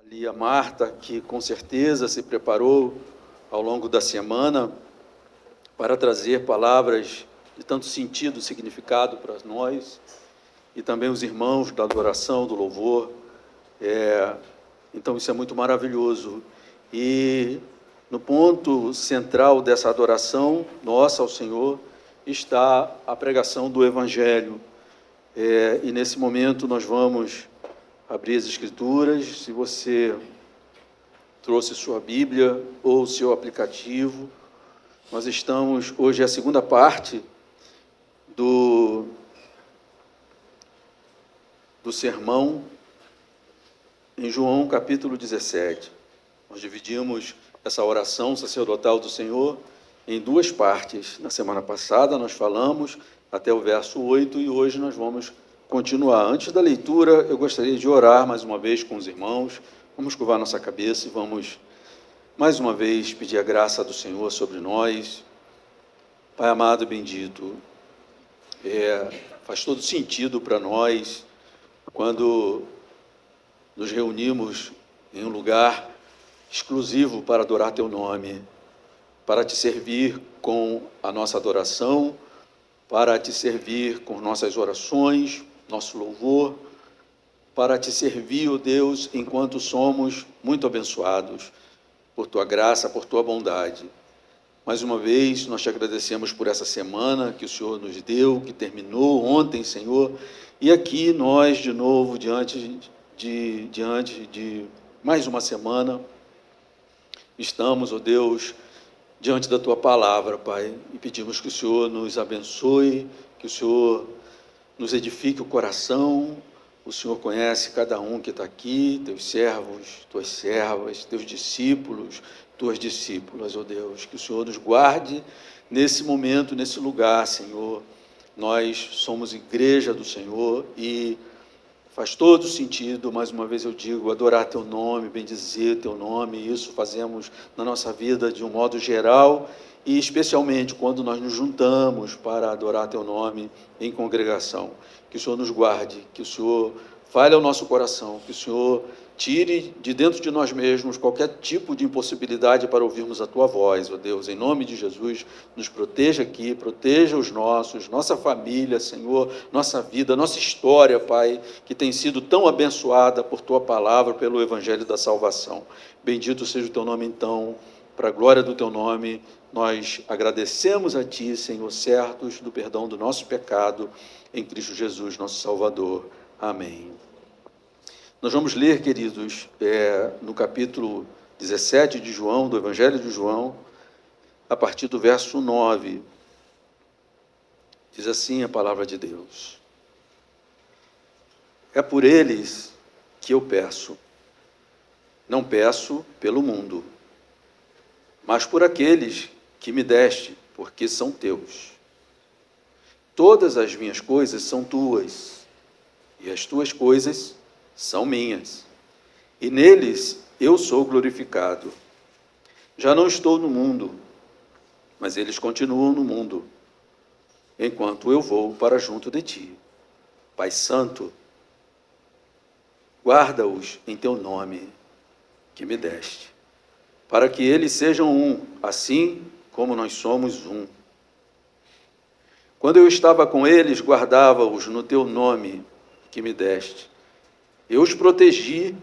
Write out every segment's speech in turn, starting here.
Ali a Marta, que com certeza se preparou ao longo da semana para trazer palavras de tanto sentido, significado para nós, e também os irmãos da adoração, do louvor. Então, isso é muito maravilhoso. E no ponto central dessa adoração nossa ao Senhor está a pregação do Evangelho. E nesse momento nós vamos abrir as Escrituras. Se você trouxe sua Bíblia ou seu aplicativo, nós estamos, hoje é a segunda parte do sermão em João capítulo 17. Nós dividimos essa oração sacerdotal do Senhor em duas partes. Na semana passada nós falamos até o verso 8 e hoje nós vamos continuar. Antes da leitura, eu gostaria de orar mais uma vez com os irmãos. Vamos curvar nossa cabeça e vamos mais uma vez pedir a graça do Senhor sobre nós. Pai amado e bendito, faz todo sentido para nós quando nos reunimos em um lugar exclusivo para adorar Teu nome, para Te servir com a nossa adoração, para Te servir com nossas orações, nosso louvor, para Te servir, ó Deus, enquanto somos muito abençoados por Tua graça, por Tua bondade. Mais uma vez, nós Te agradecemos por essa semana que o Senhor nos deu, que terminou ontem, Senhor, e aqui nós, de novo, diante de mais uma semana, estamos, ó Deus, diante da Tua palavra, Pai, e pedimos que o Senhor nos abençoe, que o Senhor nos edifique o coração. O Senhor conhece cada um que está aqui, Teus servos, Tuas servas, Teus discípulos, Tuas discípulas, ó Deus, que o Senhor nos guarde nesse momento, nesse lugar, Senhor. Nós somos igreja do Senhor e faz todo sentido, mais uma vez eu digo, adorar Teu nome, bendizer Teu nome. Isso fazemos na nossa vida de um modo geral e especialmente quando nós nos juntamos para adorar Teu nome em congregação. Que o Senhor nos guarde, que o Senhor fale ao nosso coração, que o Senhor tire de dentro de nós mesmos qualquer tipo de impossibilidade para ouvirmos a Tua voz, ó Deus. Em nome de Jesus, nos proteja aqui, proteja os nossos, nossa família, Senhor, nossa vida, nossa história, Pai, que tem sido tão abençoada por Tua palavra, pelo Evangelho da salvação. Bendito seja o Teu nome, então, para a glória do Teu nome. Nós agradecemos a Ti, Senhor, certos do perdão do nosso pecado, em Cristo Jesus, nosso Salvador. Amém. Nós vamos ler, queridos, no capítulo 17 de João, do Evangelho de João, a partir do verso 9. Diz assim a palavra de Deus: é por eles que eu peço, não peço pelo mundo, mas por aqueles que me deste, porque são teus. Todas as minhas coisas são tuas, e as tuas coisas são minhas, e neles eu sou glorificado. Já não estou no mundo, mas eles continuam no mundo, enquanto eu vou para junto de ti. Pai Santo, guarda-os em teu nome que me deste, para que eles sejam um, assim como nós somos um. Quando eu estava com eles, guardava-os no teu nome que me deste. Eu os protegi,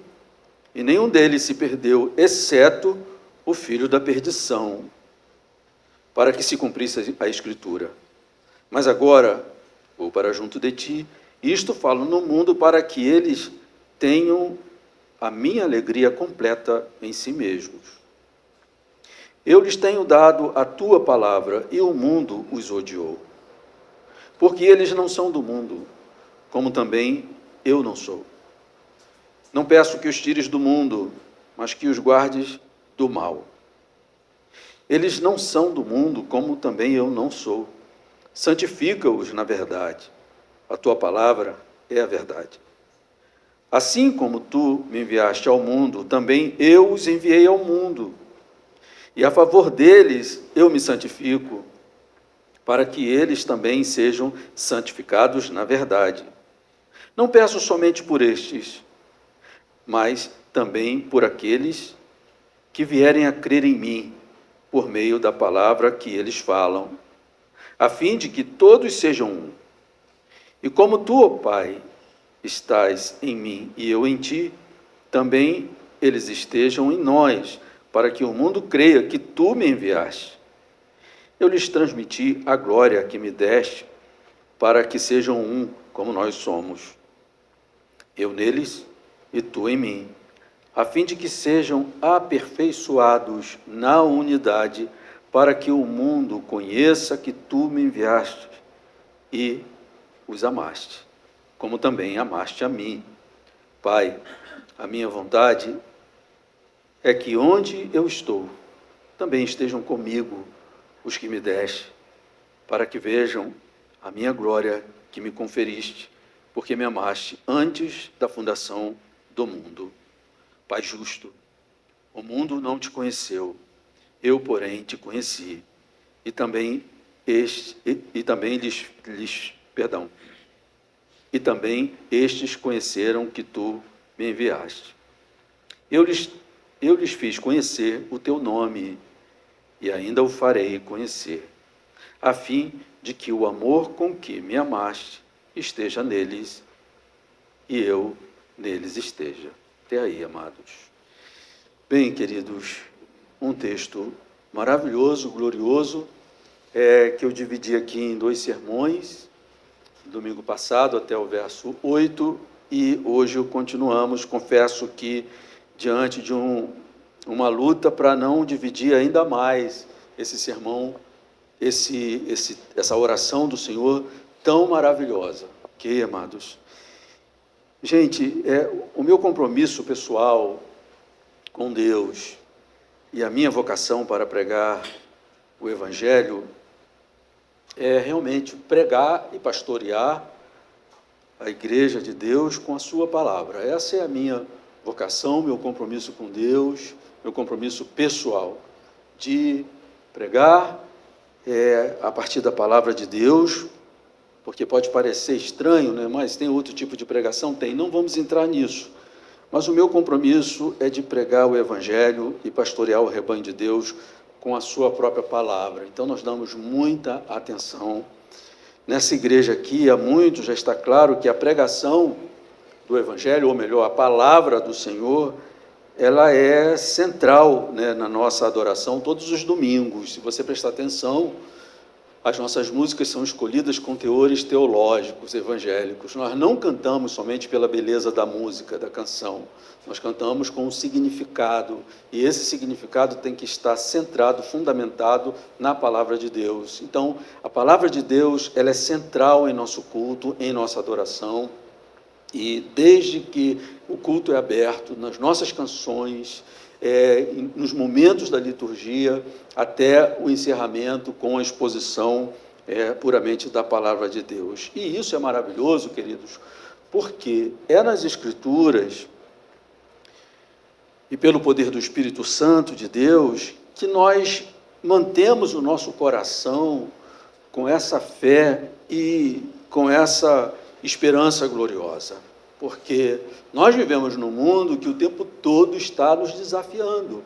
e nenhum deles se perdeu, exceto o filho da perdição, para que se cumprisse a Escritura. Mas agora vou para junto de ti, e isto falo no mundo para que eles tenham a minha alegria completa em si mesmos. Eu lhes tenho dado a tua palavra, e o mundo os odiou, porque eles não são do mundo, como também eu não sou. Não peço que os tires do mundo, mas que os guardes do mal. Eles não são do mundo, como também eu não sou. Santifica-os na verdade. A tua palavra é a verdade. Assim como tu me enviaste ao mundo, também eu os enviei ao mundo. E a favor deles eu me santifico, para que eles também sejam santificados na verdade. Não peço somente por estes, mas também por aqueles que vierem a crer em mim, por meio da palavra que eles falam, a fim de que todos sejam um. E como tu, ó Pai, estás em mim e eu em ti, também eles estejam em nós, para que o mundo creia que tu me enviaste. Eu lhes transmiti a glória que me deste, para que sejam um, como nós somos. Eu neles e tu em mim, a fim de que sejam aperfeiçoados na unidade, para que o mundo conheça que tu me enviaste e os amaste, como também amaste a mim. Pai, a minha vontade é que onde eu estou, também estejam comigo os que me deste, para que vejam a minha glória que me conferiste, porque me amaste antes da fundação do mundo. Pai justo, o mundo não te conheceu, eu, porém, te conheci, e também estes conheceram que tu me enviaste. Eu lhes fiz conhecer o teu nome, e ainda o farei conhecer, a fim de que o amor com que me amaste esteja neles, e eu neles esteja. Até aí, amados. Bem, queridos, um texto maravilhoso, glorioso, que eu dividi aqui em 2 sermões, domingo passado até o verso 8, e hoje continuamos. Confesso que diante de uma luta para não dividir ainda mais esse sermão, essa oração do Senhor tão maravilhosa. Ok, amados? Gente, o meu compromisso pessoal com Deus e a minha vocação para pregar o Evangelho é realmente pregar e pastorear a Igreja de Deus com a sua palavra. Essa é a minha vocação, meu compromisso com Deus, meu compromisso pessoal, de pregar a partir da palavra de Deus, porque pode parecer estranho, né? Mas tem outro tipo de pregação? Tem, não vamos entrar nisso. Mas o meu compromisso é de pregar o Evangelho e pastorear o rebanho de Deus com a sua própria palavra. Então nós damos muita atenção. Nessa igreja aqui, há muito já está claro que a pregação do Evangelho, ou melhor, a palavra do Senhor, ela é central, né, na nossa adoração todos os domingos. Se você prestar atenção, as nossas músicas são escolhidas com teores teológicos, evangélicos. Nós não cantamos somente pela beleza da música, da canção. Nós cantamos com um significado, e esse significado tem que estar centrado, fundamentado na palavra de Deus. Então, a palavra de Deus, ela é central em nosso culto, em nossa adoração, e desde que o culto é aberto, nas nossas canções, nos momentos da liturgia, até o encerramento com a exposição puramente da palavra de Deus. E isso é maravilhoso, queridos, porque é nas Escrituras e pelo poder do Espírito Santo de Deus que nós mantemos o nosso coração com essa fé e com essa esperança gloriosa. Porque nós vivemos num mundo que o tempo todo está nos desafiando.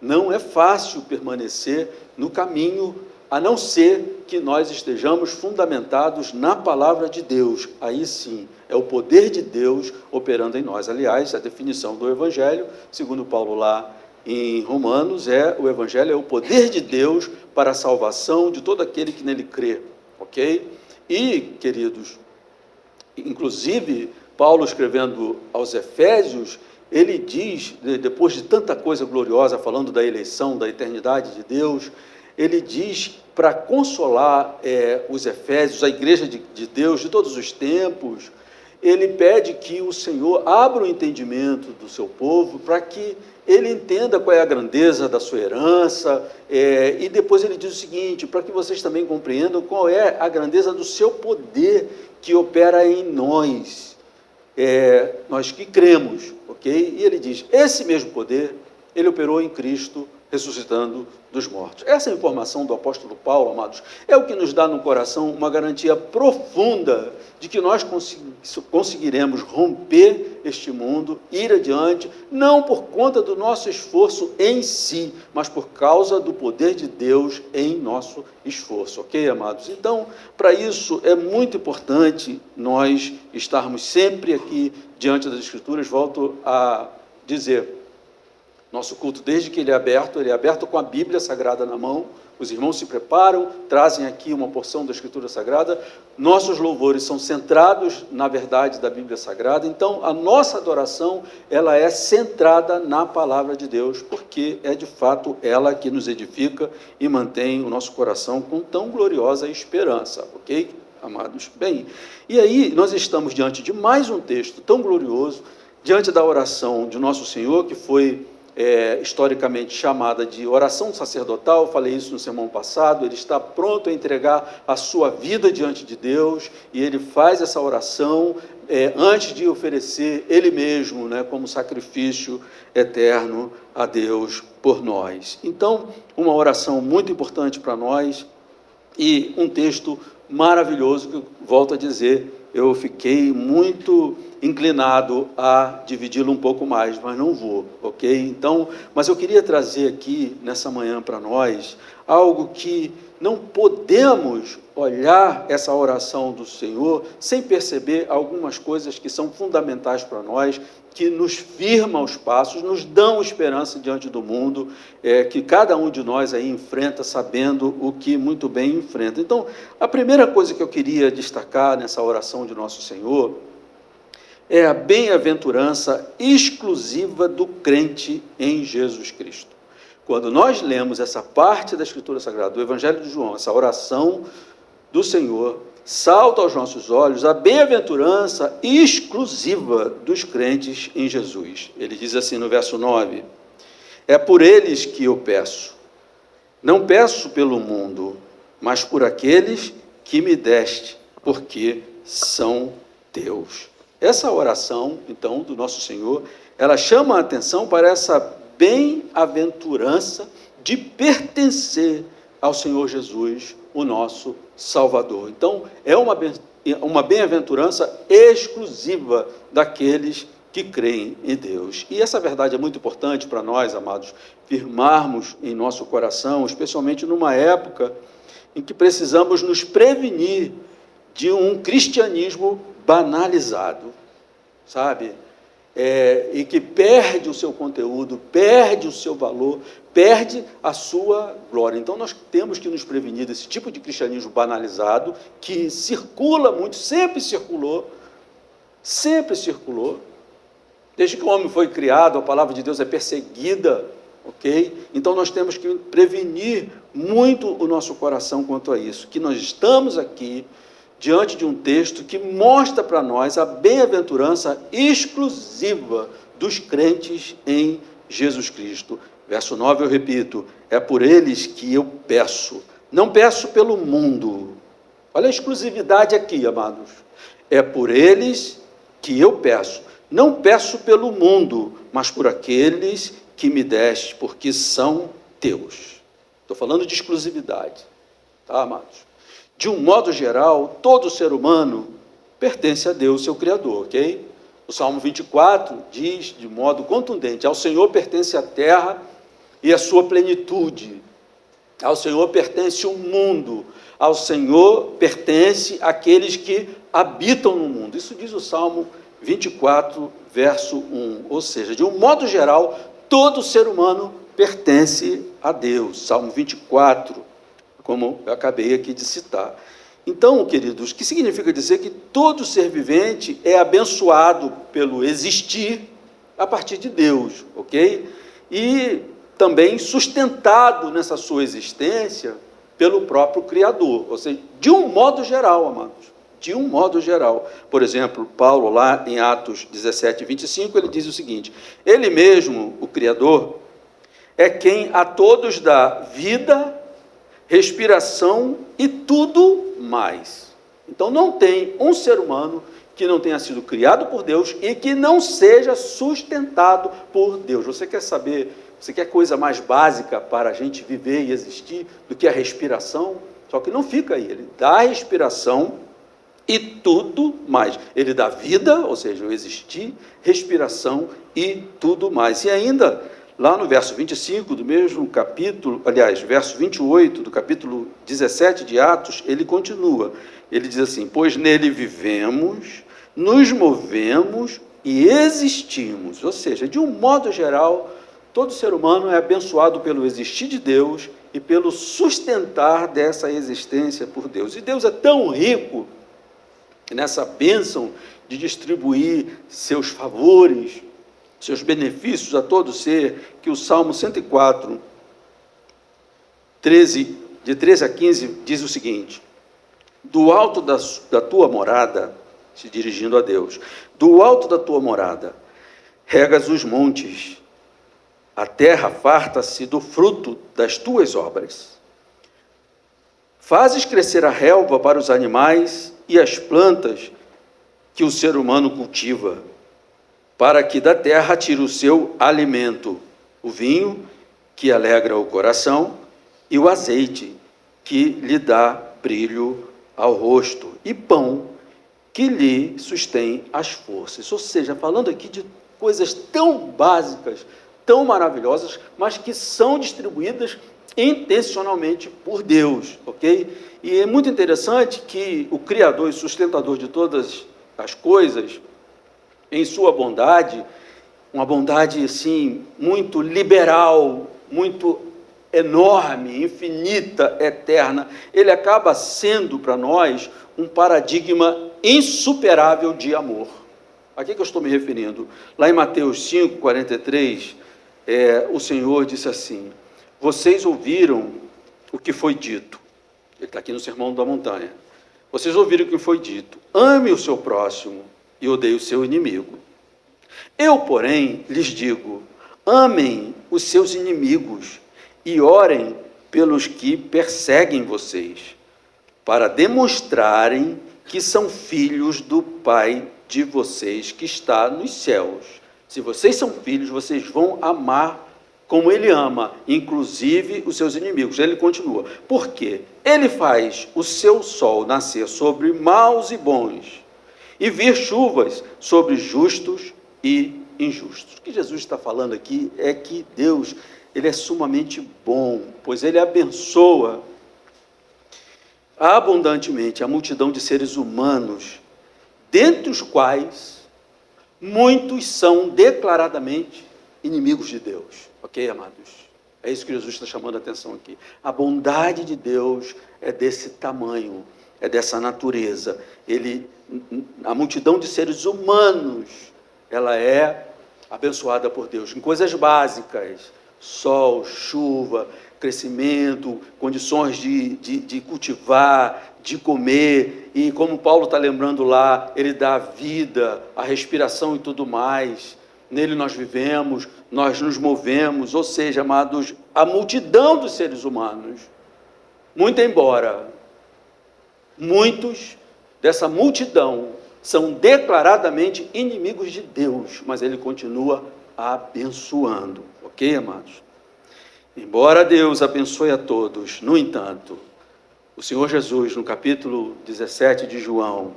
Não é fácil permanecer no caminho, a não ser que nós estejamos fundamentados na palavra de Deus. Aí sim, é o poder de Deus operando em nós. Aliás, a definição do Evangelho, segundo Paulo lá em Romanos, o Evangelho é o poder de Deus para a salvação de todo aquele que nele crê. Ok? E, queridos, inclusive, Paulo, escrevendo aos Efésios, ele diz, depois de tanta coisa gloriosa, falando da eleição, da eternidade de Deus, ele diz para consolar os Efésios, a igreja de Deus de todos os tempos, ele pede que o Senhor abra o entendimento do seu povo, para que ele entenda qual é a grandeza da sua herança, e depois ele diz o seguinte, para que vocês também compreendam qual é a grandeza do seu poder que opera em nós, nós que cremos, ok? E ele diz, esse mesmo poder, ele operou em Cristo ressuscitando dos mortos. Essa informação do apóstolo Paulo, amados, é o que nos dá no coração uma garantia profunda de que nós conseguiremos romper este mundo, ir adiante, não por conta do nosso esforço em si, mas por causa do poder de Deus em nosso esforço, ok, amados? Então, para isso é muito importante nós estarmos sempre aqui diante das Escrituras. Volto a dizer, nosso culto, desde que ele é aberto com a Bíblia Sagrada na mão. Os irmãos se preparam, trazem aqui uma porção da Escritura Sagrada. Nossos louvores são centrados na verdade da Bíblia Sagrada. Então, a nossa adoração, ela é centrada na Palavra de Deus, porque é de fato ela que nos edifica e mantém o nosso coração com tão gloriosa esperança, ok, amados? Bem, e aí nós estamos diante de mais um texto tão glorioso, diante da oração de nosso Senhor, que foi historicamente chamada de oração sacerdotal. Eu falei isso no sermão passado. Ele está pronto a entregar a sua vida diante de Deus, e ele faz essa oração antes de oferecer ele mesmo, como sacrifício eterno a Deus por nós. Então, uma oração muito importante para nós, e um texto maravilhoso que, volto a dizer, eu fiquei muito inclinado a dividi-lo um pouco mais, mas não vou, ok? Então, mas eu queria trazer aqui, nessa manhã, para nós, algo que não podemos olhar essa oração do Senhor sem perceber algumas coisas que são fundamentais para nós, que nos firmam os passos, nos dão esperança diante do mundo, que cada um de nós aí enfrenta, sabendo o que muito bem enfrenta. Então, a primeira coisa que eu queria destacar nessa oração de nosso Senhor é a bem-aventurança exclusiva do crente em Jesus Cristo. Quando nós lemos essa parte da Escritura Sagrada, do Evangelho de João, essa oração do Senhor, salta aos nossos olhos a bem-aventurança exclusiva dos crentes em Jesus. Ele diz assim no verso 9: é por eles que eu peço, não peço pelo mundo, mas por aqueles que me deste, porque são teus. Essa oração, então, do nosso Senhor, ela chama a atenção para essa bem-aventurança de pertencer ao Senhor Jesus, o nosso Salvador. Então, é uma bem-aventurança exclusiva daqueles que creem em Deus. E essa verdade é muito importante para nós, amados, firmarmos em nosso coração, especialmente numa época em que precisamos nos prevenir de um cristianismo banalizado, sabe? E que perde o seu conteúdo, perde o seu valor, perde a sua glória. Então, nós temos que nos prevenir desse tipo de cristianismo banalizado, que circula muito, sempre circulou, desde que o homem foi criado, a palavra de Deus é perseguida, ok? Então, nós temos que prevenir muito o nosso coração quanto a isso, que nós estamos aqui diante de um texto que mostra para nós a bem-aventurança exclusiva dos crentes em Jesus Cristo. Verso 9, eu repito, é por eles que eu peço, não peço pelo mundo. Olha a exclusividade aqui, amados. É por eles que eu peço, não peço pelo mundo, mas por aqueles que me deste, porque são teus. Estou falando de exclusividade, tá, amados? De um modo geral, todo ser humano pertence a Deus, seu Criador, ok? O Salmo 24 diz de modo contundente: ao Senhor pertence a terra e a sua plenitude, ao Senhor pertence o mundo, ao Senhor pertence aqueles que habitam no mundo. Isso diz o Salmo 24, verso 1. Ou seja, de um modo geral, todo ser humano pertence a Deus. Salmo 24, como eu acabei aqui de citar. Então, queridos, o que significa dizer que todo ser vivente é abençoado pelo existir a partir de Deus, ok? E também sustentado nessa sua existência pelo próprio Criador, ou seja, de um modo geral, amados, de um modo geral. Por exemplo, Paulo, lá em Atos 17, 25, ele diz o seguinte: ele mesmo, o Criador, é quem a todos dá vida, respiração e tudo mais. Então, não tem um ser humano que não tenha sido criado por Deus e que não seja sustentado por Deus. Você quer saber Você quer coisa mais básica para a gente viver e existir do que a respiração? Só que não fica aí, ele dá a respiração e tudo mais. Ele dá vida, ou seja, o existir, respiração e tudo mais. E ainda, lá no verso 25 do mesmo capítulo, aliás, verso 28 do capítulo 17 de Atos, ele continua. Ele diz assim: pois nele vivemos, nos movemos e existimos. Ou seja, de um modo geral, todo ser humano é abençoado pelo existir de Deus e pelo sustentar dessa existência por Deus. E Deus é tão rico nessa bênção de distribuir seus favores, seus benefícios a todo ser, que o Salmo 104, de 13 a 15, diz o seguinte: do alto da tua morada, se dirigindo a Deus, do alto da tua morada, regas os montes, a terra farta-se do fruto das tuas obras. Fazes crescer a relva para os animais e as plantas que o ser humano cultiva, para que da terra tire o seu alimento, o vinho, que alegra o coração, e o azeite, que lhe dá brilho ao rosto, e pão, que lhe sustém as forças. Ou seja, falando aqui de coisas tão básicas, tão maravilhosas, mas que são distribuídas intencionalmente por Deus, ok? E é muito interessante que o Criador e sustentador de todas as coisas, em sua bondade, uma bondade assim, muito liberal, muito enorme, infinita, eterna, ele acaba sendo para nós um paradigma insuperável de amor. A que eu estou me referindo? Lá em Mateus 5, 43, o Senhor disse assim: vocês ouviram o que foi dito. Ele está aqui no Sermão da Montanha. Vocês ouviram o que foi dito: ame o seu próximo e odeie o seu inimigo. Eu, porém, lhes digo: amem os seus inimigos e orem pelos que perseguem vocês, para demonstrarem que são filhos do Pai de vocês que está nos céus. Se vocês são filhos, vocês vão amar como ele ama, inclusive os seus inimigos. Ele continua: por quê? Ele faz o seu sol nascer sobre maus e bons, e vir chuvas sobre justos e injustos. O que Jesus está falando aqui é que Deus, ele é sumamente bom, pois ele abençoa abundantemente a multidão de seres humanos, dentre os quais muitos são declaradamente inimigos de Deus. Ok, amados? É isso que Jesus está chamando a atenção aqui. A bondade de Deus é desse tamanho, é dessa natureza. A multidão de seres humanos, ela é abençoada por Deus em coisas básicas: sol, chuva, crescimento, condições de cultivar, de comer, e como Paulo está lembrando lá, ele dá a vida, a respiração e tudo mais. Nele nós vivemos, nós nos movemos, ou seja, amados, a multidão dos seres humanos, muito embora muitos dessa multidão são declaradamente inimigos de Deus, mas ele continua abençoando, ok, amados? Embora Deus abençoe a todos, no entanto, o Senhor Jesus, no capítulo 17 de João,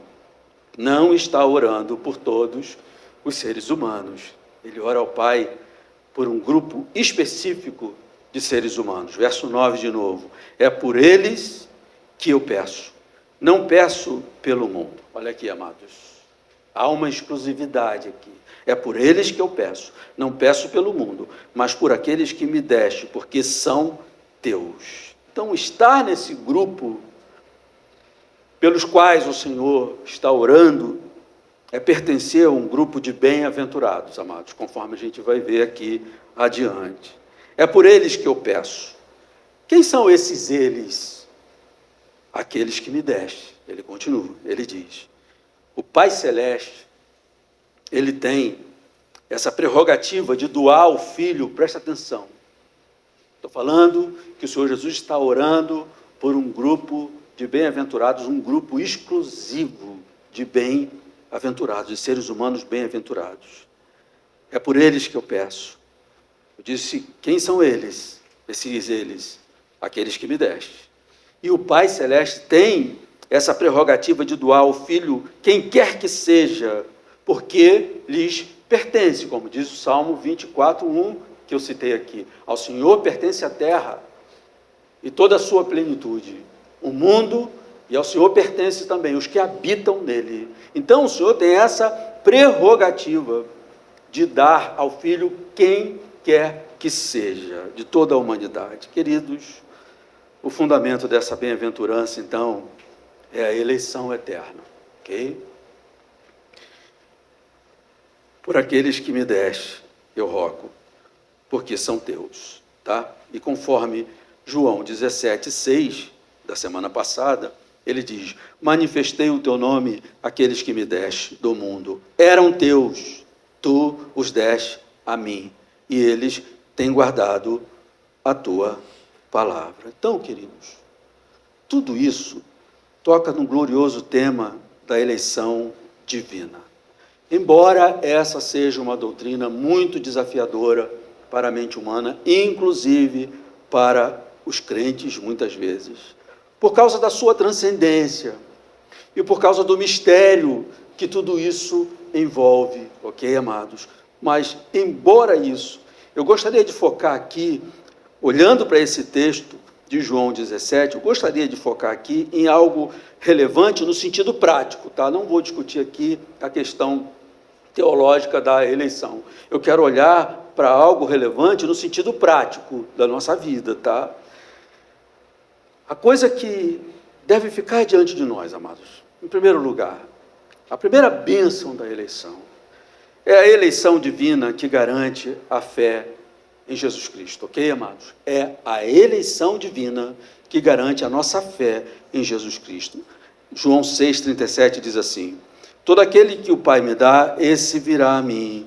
não está orando por todos os seres humanos. Ele ora ao Pai por um grupo específico de seres humanos. Verso 9 de novo: é por eles que eu peço, não peço pelo mundo. Olha aqui, amados, há uma exclusividade aqui. É por eles que eu peço, não peço pelo mundo, mas por aqueles que me deste, porque são teus. Então, estar nesse grupo pelos quais o Senhor está orando é pertencer a um grupo de bem-aventurados, amados, conforme a gente vai ver aqui adiante. É por eles que eu peço. Quem são esses eles? Aqueles que me deste. Ele continua, ele diz: o Pai Celeste, ele tem essa prerrogativa de doar ao Filho. Presta atenção. Estou falando que o Senhor Jesus está orando por um grupo de bem-aventurados, um grupo exclusivo de bem-aventurados, de seres humanos bem-aventurados. É por eles que eu peço. Eu disse: quem são eles? Eles, aqueles que me deste. E o Pai Celeste tem essa prerrogativa de doar ao Filho quem quer que seja, porque lhes pertence, como diz o Salmo 24:1, que eu citei aqui. Ao Senhor pertence a terra e toda a sua plenitude, o mundo, e ao Senhor pertence também os que habitam nele. Então o Senhor tem essa prerrogativa de dar ao Filho quem quer que seja, de toda a humanidade. Queridos, o fundamento dessa bem-aventurança, então, é a eleição eterna, ok? Por aqueles que me deste, eu rogo, porque são teus, tá? E conforme João 17:6, da semana passada, ele diz: manifestei o teu nome àqueles que me deste do mundo. Eram teus, tu os deste a mim, e eles têm guardado a tua palavra. Então, queridos, tudo isso toca no glorioso tema da eleição divina. Embora essa seja uma doutrina muito desafiadora para a mente humana, inclusive para os crentes, muitas vezes, por causa da sua transcendência e por causa do mistério que tudo isso envolve, ok, amados? Mas, embora isso, eu gostaria de focar aqui, olhando para esse texto de João 17, eu gostaria de focar aqui em algo relevante no sentido prático, tá? Não vou discutir aqui a questão teológica da eleição. Eu quero olhar para algo relevante no sentido prático da nossa vida, tá? A coisa que deve ficar diante de nós, amados, em primeiro lugar, a primeira bênção da eleição é a eleição divina que garante a fé em Jesus Cristo, ok, amados? É a eleição divina que garante a nossa fé em Jesus Cristo. João 6,37 diz assim: todo aquele que o Pai me dá, esse virá a mim,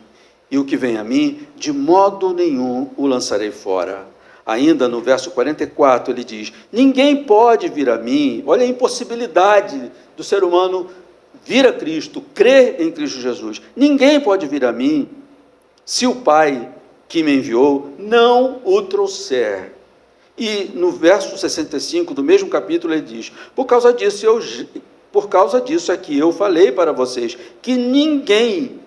e o que vem a mim, de modo nenhum o lançarei fora. Ainda no verso 44 ele diz: ninguém pode vir a mim. Olha a impossibilidade do ser humano vir a Cristo, crer em Cristo Jesus. Ninguém pode vir a mim se o Pai que me enviou não o trouxer. E no verso 65 do mesmo capítulo ele diz: por causa disso é que eu falei para vocês que ninguém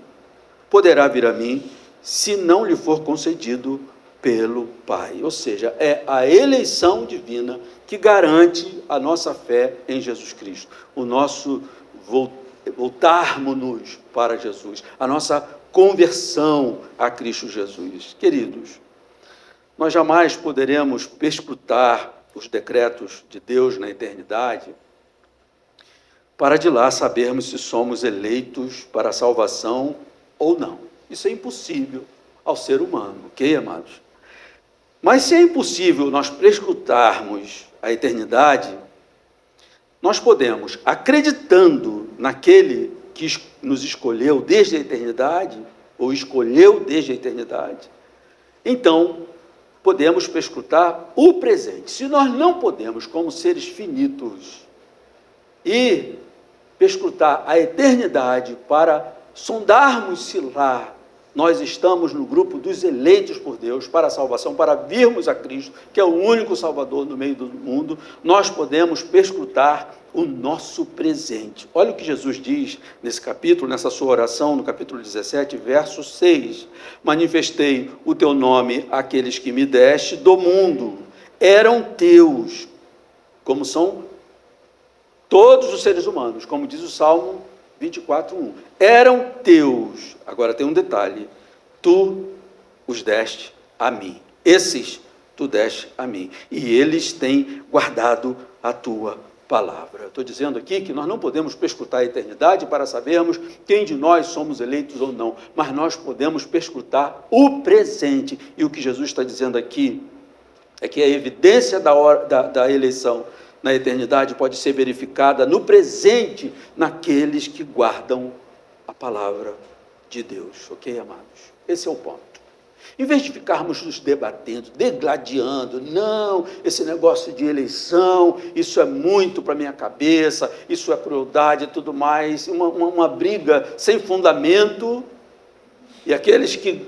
poderá vir a mim se não lhe for concedido pelo Pai. Ou seja, é a eleição divina que garante a nossa fé em Jesus Cristo, o nosso voltarmos-nos para Jesus, a nossa conversão a Cristo Jesus. Queridos, nós jamais poderemos perscrutar os decretos de Deus na eternidade para de lá sabermos se somos eleitos para a salvação ou não. Isso é impossível ao ser humano, ok, amados? Mas se é impossível nós prescrutarmos a eternidade, nós podemos, acreditando naquele que nos escolheu desde a eternidade, ou escolheu desde a eternidade, então podemos perscrutar o presente. Se nós não podemos, como seres finitos, e perscrutar a eternidade para sondarmos se lá nós estamos no grupo dos eleitos por Deus para a salvação, para virmos a Cristo, que é o único Salvador no meio do mundo, nós podemos perscrutar o nosso presente. Olha o que Jesus diz nesse capítulo, nessa sua oração, no capítulo 17, verso 6. Manifestei o teu nome àqueles que me deste do mundo. Eram teus, como são todos os seres humanos, como diz o Salmo 24:1. Eram teus. Agora tem um detalhe: tu os deste a mim. Esses tu deste a mim. E eles têm guardado a tua palavra. Estou dizendo aqui que nós não podemos perscrutar a eternidade para sabermos quem de nós somos eleitos ou não, mas nós podemos perscrutar o presente. E o que Jesus está dizendo aqui é que a evidência da eleição na eternidade pode ser verificada no presente, naqueles que guardam a palavra de Deus, ok, amados? Esse é o ponto. Em vez de ficarmos nos debatendo, degladiando, não, esse negócio de eleição, isso é muito para a minha cabeça, isso é crueldade e tudo mais, uma briga sem fundamento, e aqueles que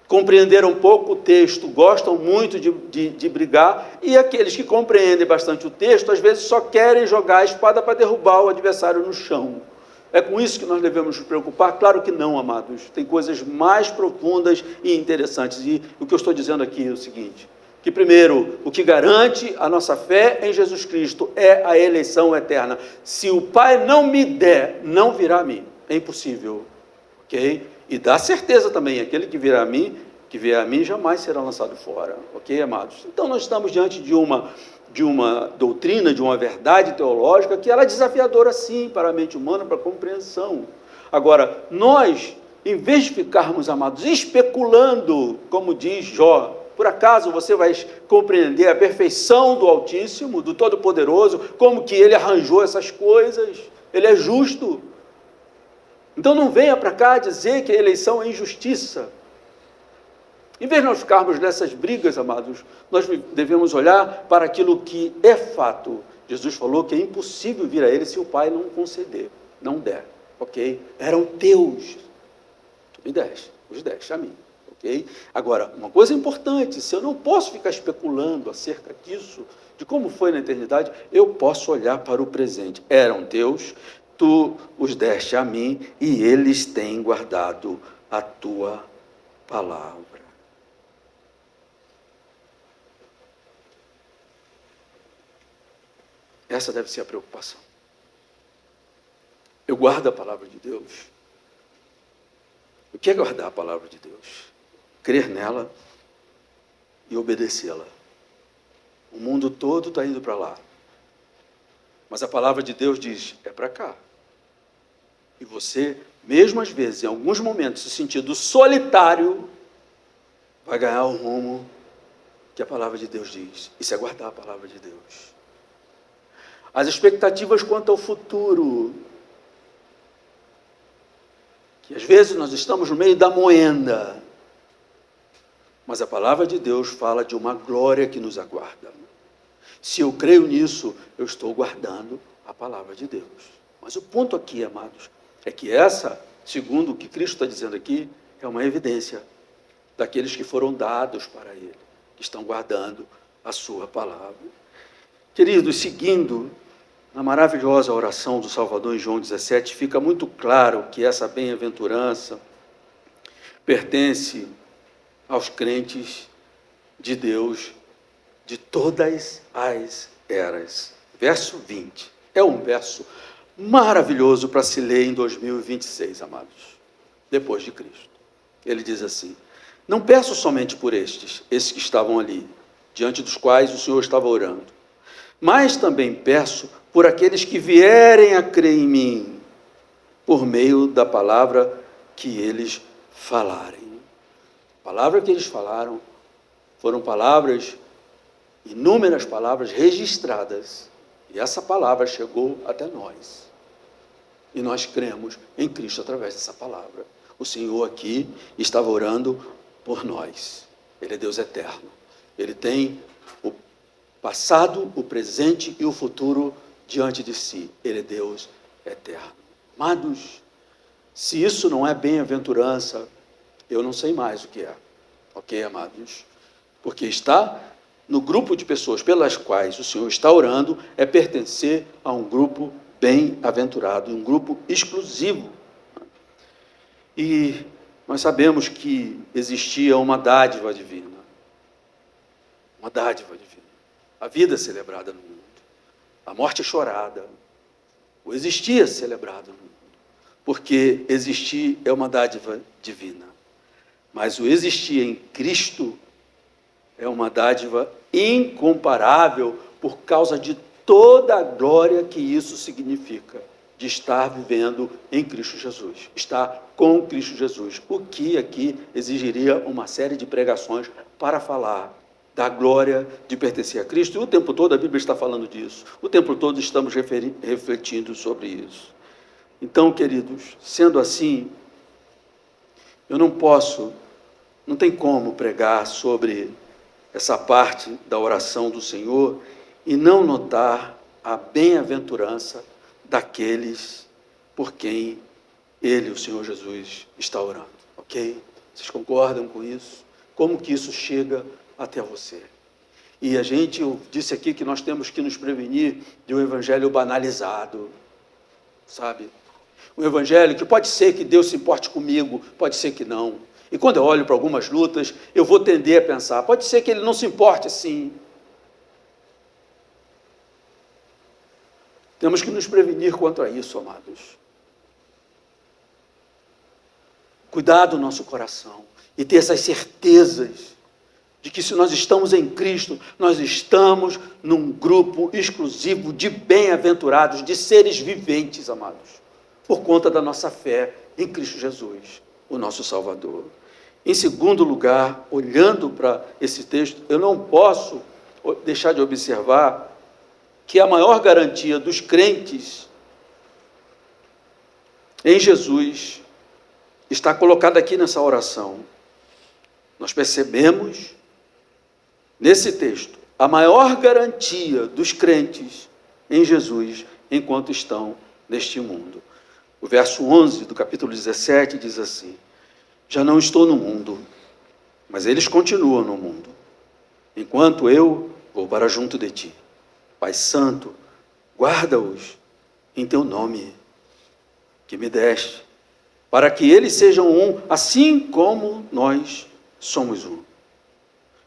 compreenderam pouco o texto, gostam muito de brigar, e aqueles que compreendem bastante o texto, às vezes só querem jogar a espada para derrubar o adversário no chão. É com isso que nós devemos nos preocupar? Claro que não, amados. Tem coisas mais profundas e interessantes. E o que eu estou dizendo aqui é o seguinte, que primeiro, o que garante a nossa fé em Jesus Cristo é a eleição eterna. Se o Pai não me der, não virá a mim. É impossível. Ok? E dá certeza também, aquele que vier a mim jamais será lançado fora. Ok, amados? Então nós estamos diante de uma doutrina, de uma verdade teológica que ela é desafiadora sim para a mente humana, para a compreensão. Agora, nós, em vez de ficarmos, amados, especulando, como diz Jó, por acaso você vai compreender a perfeição do Altíssimo, do Todo-Poderoso, como que ele arranjou essas coisas, ele é justo. Então não venha para cá dizer que a eleição é injustiça. Em vez de nós ficarmos nessas brigas, amados, nós devemos olhar para aquilo que é fato. Jesus falou que é impossível vir a ele se o Pai não conceder, não der, ok? Eram teus, tu me deste, os deste a mim, ok? Agora, uma coisa importante, se eu não posso ficar especulando acerca disso, de como foi na eternidade, eu posso olhar para o presente. Eram teus, tu os deste a mim, e eles têm guardado a tua palavra. Essa deve ser a preocupação. Eu guardo a palavra de Deus. O que é guardar a palavra de Deus? Crer nela e obedecê-la. O mundo todo está indo para lá. Mas a palavra de Deus diz, é para cá. E você, mesmo às vezes, em alguns momentos, se sentindo solitário, vai ganhar o rumo que a palavra de Deus diz. Isso é guardar a palavra de Deus. As expectativas quanto ao futuro, que às vezes nós estamos no meio da moenda, mas a palavra de Deus fala de uma glória que nos aguarda. Se eu creio nisso, eu estou guardando a palavra de Deus. Mas o ponto aqui, amados, é que essa, segundo o que Cristo está dizendo aqui, é uma evidência daqueles que foram dados para Ele, que estão guardando a sua palavra. Queridos, seguindo na maravilhosa oração do Salvador em João 17, fica muito claro que essa bem-aventurança pertence aos crentes de Deus de todas as eras. Verso 20. É um verso maravilhoso para se ler em 2026, amados, depois de Cristo. Ele diz assim, não peço somente por esses que estavam ali, diante dos quais o Senhor estava orando, mas também peço por aqueles que vierem a crer em mim, por meio da palavra que eles falarem. A palavra que eles falaram foram palavras, inúmeras palavras registradas, e essa palavra chegou até nós. E nós cremos em Cristo através dessa palavra. O Senhor aqui estava orando por nós. Ele é Deus eterno. Ele tem o passado, o presente e o futuro diante de si. Ele é Deus eterno. Amados, se isso não é bem-aventurança, eu não sei mais o que é. Ok, amados? Porque está no grupo de pessoas pelas quais o Senhor está orando, é pertencer a um grupo bem-aventurado, um grupo exclusivo. E nós sabemos que existia uma dádiva divina. Uma dádiva divina. A vida celebrada no mundo. A morte chorada. O existir celebrado no mundo. Porque existir é uma dádiva divina. Mas o existir em Cristo é uma dádiva incomparável por causa de toda a glória que isso significa, de estar vivendo em Cristo Jesus, estar com Cristo Jesus, o que aqui exigiria uma série de pregações para falar da glória de pertencer a Cristo, e o tempo todo a Bíblia está falando disso, o tempo todo estamos refletindo sobre isso. Então, queridos, sendo assim, eu não tem como pregar sobre essa parte da oração do Senhor e não notar a bem-aventurança daqueles por quem Ele, o Senhor Jesus, está orando, ok? Vocês concordam com isso? Como que isso chega até você? E eu disse aqui que nós temos que nos prevenir de um evangelho banalizado, sabe? Um evangelho que pode ser que Deus se importe comigo, pode ser que não. E quando eu olho para algumas lutas, eu vou tender a pensar, pode ser que Ele não se importe assim. Temos que nos prevenir contra isso, amados. Cuidar do nosso coração e ter essas certezas de que se nós estamos em Cristo, nós estamos num grupo exclusivo de bem-aventurados, de seres viventes, amados, por conta da nossa fé em Cristo Jesus, o nosso Salvador. Em segundo lugar, olhando para esse texto, eu não posso deixar de observar que a maior garantia dos crentes em Jesus está colocada aqui nessa oração. Nós percebemos nesse texto a maior garantia dos crentes em Jesus enquanto estão neste mundo. O verso 11 do capítulo 17 diz assim: já não estou no mundo, mas eles continuam no mundo, enquanto eu vou para junto de ti. Pai Santo, guarda-os em teu nome, que me deste, para que eles sejam um, assim como nós somos um.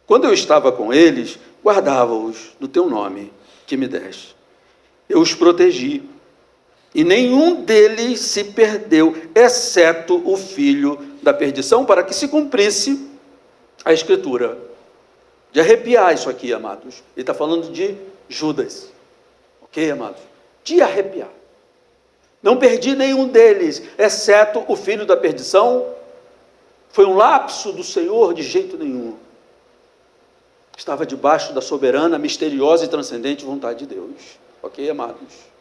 Quando eu estava com eles, guardava-os no teu nome, que me deste. Eu os protegi, e nenhum deles se perdeu, exceto o filho da perdição, para que se cumprisse a Escritura. De arrepiar isso aqui, amados. Ele está falando de Judas. Ok, amados? De arrepiar. Não perdi nenhum deles, exceto o filho da perdição. Foi um lapso do Senhor? De jeito nenhum. Estava debaixo da soberana, misteriosa e transcendente vontade de Deus. Ok, amados?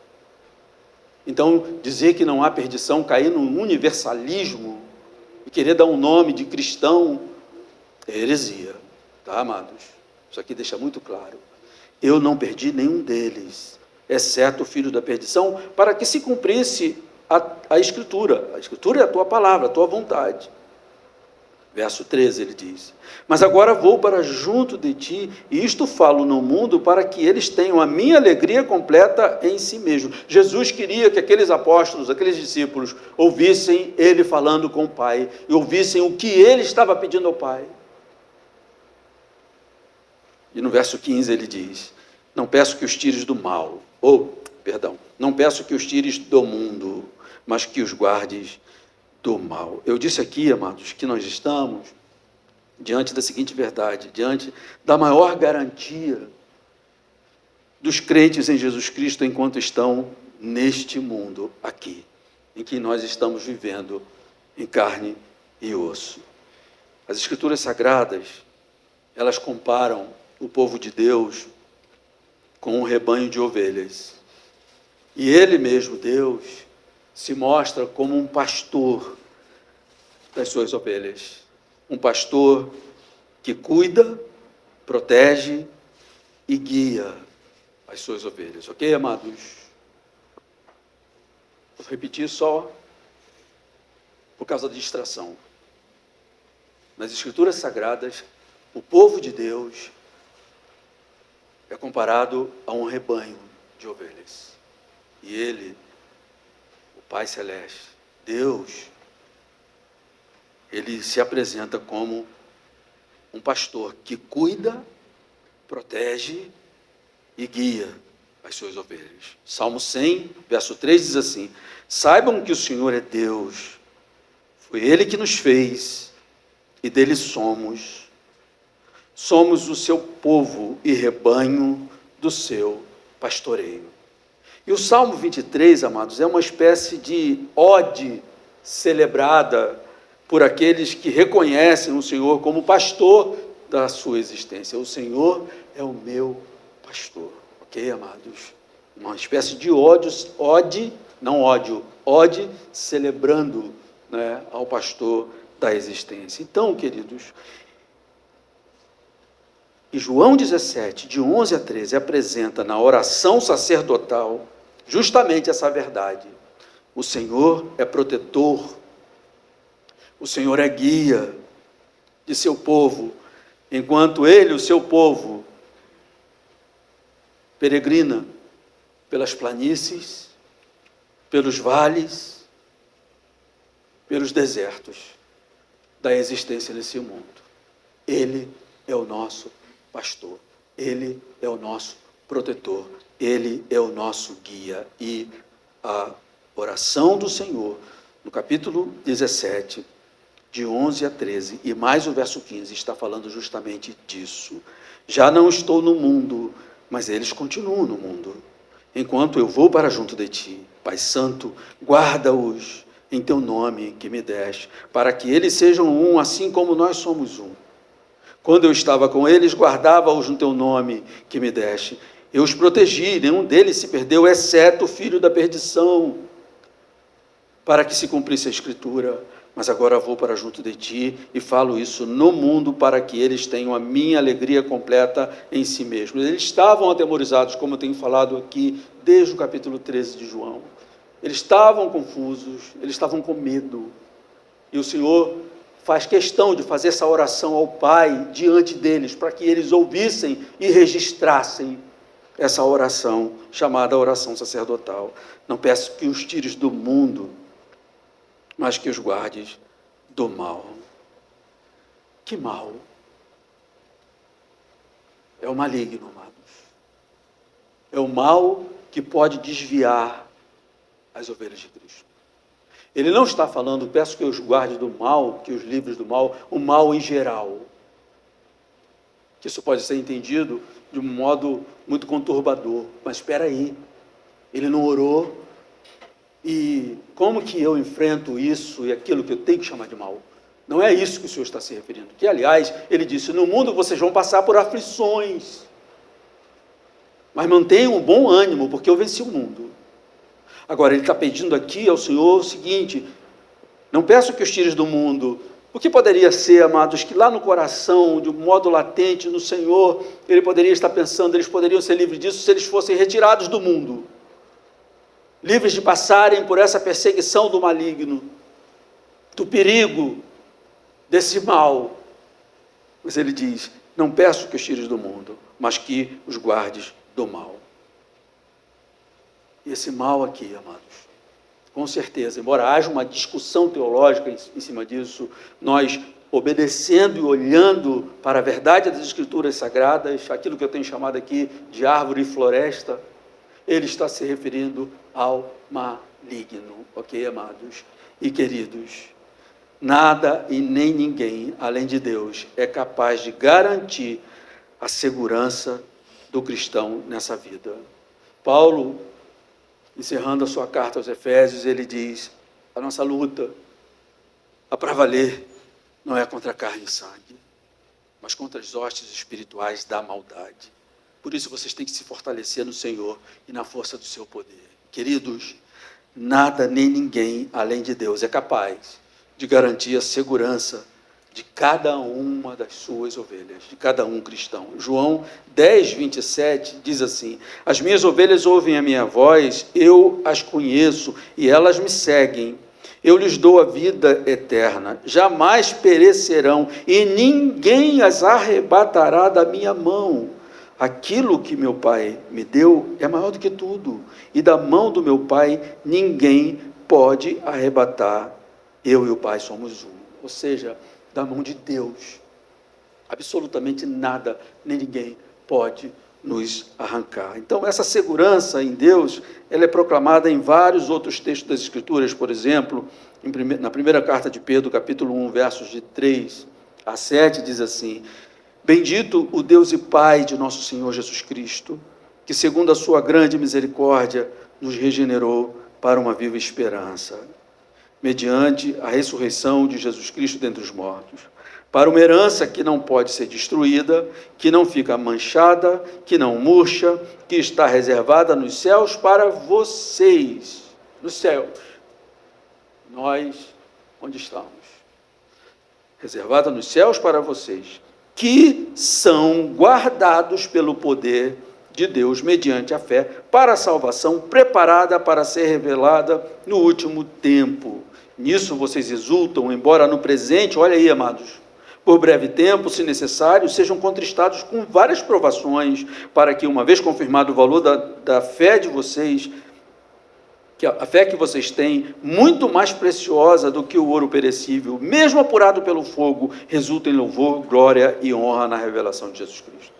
Então, dizer que não há perdição, cair num universalismo e querer dar um nome de cristão é heresia. Tá, amados? Isso aqui deixa muito claro. Eu não perdi nenhum deles, exceto o filho da perdição, para que se cumprisse a Escritura. A Escritura é a tua palavra, a tua vontade. Verso 13 ele diz: mas agora vou para junto de ti, e isto falo no mundo para que eles tenham a minha alegria completa em si mesmo. Jesus queria que aqueles apóstolos, aqueles discípulos, ouvissem ele falando com o Pai, e ouvissem o que ele estava pedindo ao Pai. E no verso 15 ele diz: não peço que os tires do mal, não peço que os tires do mundo, mas que os guardes do mal. Eu disse aqui, amados, que nós estamos diante da seguinte verdade, diante da maior garantia dos crentes em Jesus Cristo enquanto estão neste mundo aqui, em que nós estamos vivendo em carne e osso. As Escrituras Sagradas, elas comparam o povo de Deus com um rebanho de ovelhas. E Ele mesmo, Deus, se mostra como um pastor das suas ovelhas. Um pastor que cuida, protege e guia as suas ovelhas. Ok, amados? Vou repetir só por causa da distração. Nas Escrituras Sagradas, o povo de Deus é comparado a um rebanho de ovelhas. E Ele, o Pai Celeste, Deus, Ele se apresenta como um pastor que cuida, protege e guia as suas ovelhas. Salmo 100, verso 3 diz assim: saibam que o Senhor é Deus, foi Ele que nos fez e dele somos. Somos o seu povo e rebanho do seu pastoreio. E o Salmo 23, amados, é uma espécie de ode celebrada por aqueles que reconhecem o Senhor como pastor da sua existência. O Senhor é o meu pastor. Ok, amados? Uma espécie de ode celebrando, né, ao pastor da existência. Então, queridos, e João 17, de 11 a 13, apresenta na oração sacerdotal justamente essa verdade. O Senhor é protetor, o Senhor é guia, de seu povo, enquanto ele, o seu povo, peregrina pelas planícies, pelos vales, pelos desertos da existência nesse mundo. Ele é o nosso pastor, ele é o nosso protetor, ele é o nosso guia. E a oração do Senhor, no capítulo 17, de 11 a 13, e mais o verso 15, está falando justamente disso. Já não estou no mundo, mas eles continuam no mundo, enquanto eu vou para junto de ti. Pai Santo, guarda-os em teu nome que me deste, para que eles sejam um, assim como nós somos um. Quando eu estava com eles, guardava-os no teu nome que me deste. Eu os protegi, nenhum deles se perdeu, exceto o filho da perdição, para que se cumprisse a Escritura. Mas agora vou para junto de ti e falo isso no mundo, para que eles tenham a minha alegria completa em si mesmos. Eles estavam atemorizados, como eu tenho falado aqui, desde o capítulo 13 de João. Eles estavam confusos, eles estavam com medo. E o Senhor faz questão de fazer essa oração ao Pai diante deles, para que eles ouvissem e registrassem essa oração, chamada oração sacerdotal. Não peço que os tires do mundo, mas que os guardes do mal. Que mal? É o maligno, amados. É o mal que pode desviar as ovelhas de Cristo. Ele não está falando, peço que os guardes do mal, que os livres do mal, o mal em geral. Que isso pode ser entendido de um modo muito conturbador. Mas espera aí, ele não orou. E como que eu enfrento isso e aquilo que eu tenho que chamar de mal? Não é isso que o Senhor está se referindo. Que, aliás, ele disse, no mundo vocês vão passar por aflições. Mas mantenham um bom ânimo, porque eu venci o mundo. Agora, ele está pedindo aqui ao Senhor o seguinte, não peço que os tires do mundo. O que poderia ser, amados, que lá no coração, de um modo latente, no Senhor, ele poderia estar pensando, eles poderiam ser livres disso se eles fossem retirados do mundo. Livres de passarem por essa perseguição do maligno, do perigo, desse mal. Mas ele diz, não peço que os tires do mundo, mas que os guardes do mal. E esse mal aqui, amados, com certeza, embora haja uma discussão teológica em cima disso, nós, obedecendo e olhando para a verdade das Escrituras Sagradas, aquilo que eu tenho chamado aqui de árvore e floresta, ele está se referindo ao maligno, ok, amados e queridos? Nada e nem ninguém, além de Deus, é capaz de garantir a segurança do cristão nessa vida. Paulo, encerrando a sua carta aos Efésios, ele diz, a nossa luta, a para valer, não é contra carne e sangue, mas contra as hostes espirituais da maldade. Por isso vocês têm que se fortalecer no Senhor e na força do seu poder. Queridos, nada nem ninguém, além de Deus, é capaz de garantir a segurança de cada uma das suas ovelhas, de cada um cristão. João 10, 27 diz assim, as minhas ovelhas ouvem a minha voz, eu as conheço e elas me seguem. Eu lhes dou a vida eterna, jamais perecerão e ninguém as arrebatará da minha mão. Aquilo que meu Pai me deu é maior do que tudo, e da mão do meu Pai ninguém pode arrebatar. Eu e o Pai somos um, ou seja, da mão de Deus. Absolutamente nada, nem ninguém pode nos arrancar. Então, essa segurança em Deus, ela é proclamada em vários outros textos das Escrituras, por exemplo, na primeira carta de Pedro, capítulo 1, versos de 3 a 7, diz assim, bendito o Deus e Pai de nosso Senhor Jesus Cristo, que segundo a sua grande misericórdia, nos regenerou para uma viva esperança, mediante a ressurreição de Jesus Cristo dentre os mortos, para uma herança que não pode ser destruída, que não fica manchada, que não murcha, que está reservada nos céus para vocês, nos céus. Nós, onde estamos? Reservada nos céus para vocês, que são guardados pelo poder de Deus, mediante a fé, para a salvação preparada para ser revelada no último tempo. Nisso vocês exultam, embora no presente, olha aí, amados, por breve tempo, se necessário, sejam contristados com várias provações, para que, uma vez confirmado o valor da fé de vocês, que a fé que vocês têm, muito mais preciosa do que o ouro perecível, mesmo apurado pelo fogo, resulta em louvor, glória e honra na revelação de Jesus Cristo.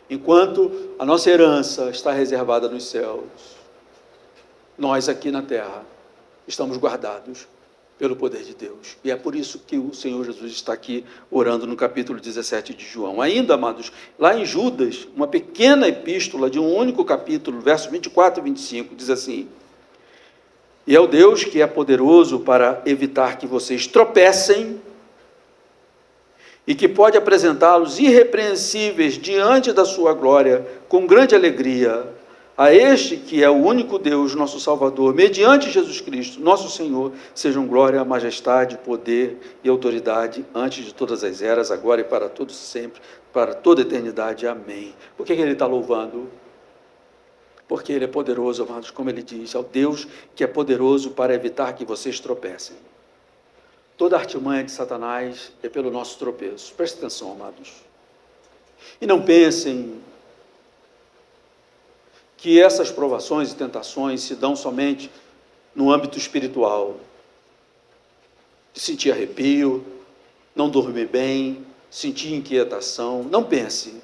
Enquanto a nossa herança está reservada nos céus, nós aqui na terra estamos guardados pelo poder de Deus. E é por isso que o Senhor Jesus está aqui orando no capítulo 17 de João. Ainda, amados, lá em Judas, uma pequena epístola de um único capítulo, versos 24 e 25, diz assim: e é o Deus que é poderoso para evitar que vocês tropecem e que pode apresentá-los irrepreensíveis diante da sua glória com grande alegria. A este que é o único Deus, nosso Salvador, mediante Jesus Cristo, nosso Senhor, sejam glória, majestade, poder e autoridade antes de todas as eras, agora e para todos sempre, para toda a eternidade. Amém. Por que ele está louvando? Porque ele é poderoso, amados, como ele diz, ao Deus que é poderoso para evitar que vocês tropecem. Toda artimanha de Satanás é pelo nosso tropeço. Preste atenção, amados. E não pensem que essas provações e tentações se dão somente no âmbito espiritual. De sentir arrepio, não dormir bem, sentir inquietação. Não pense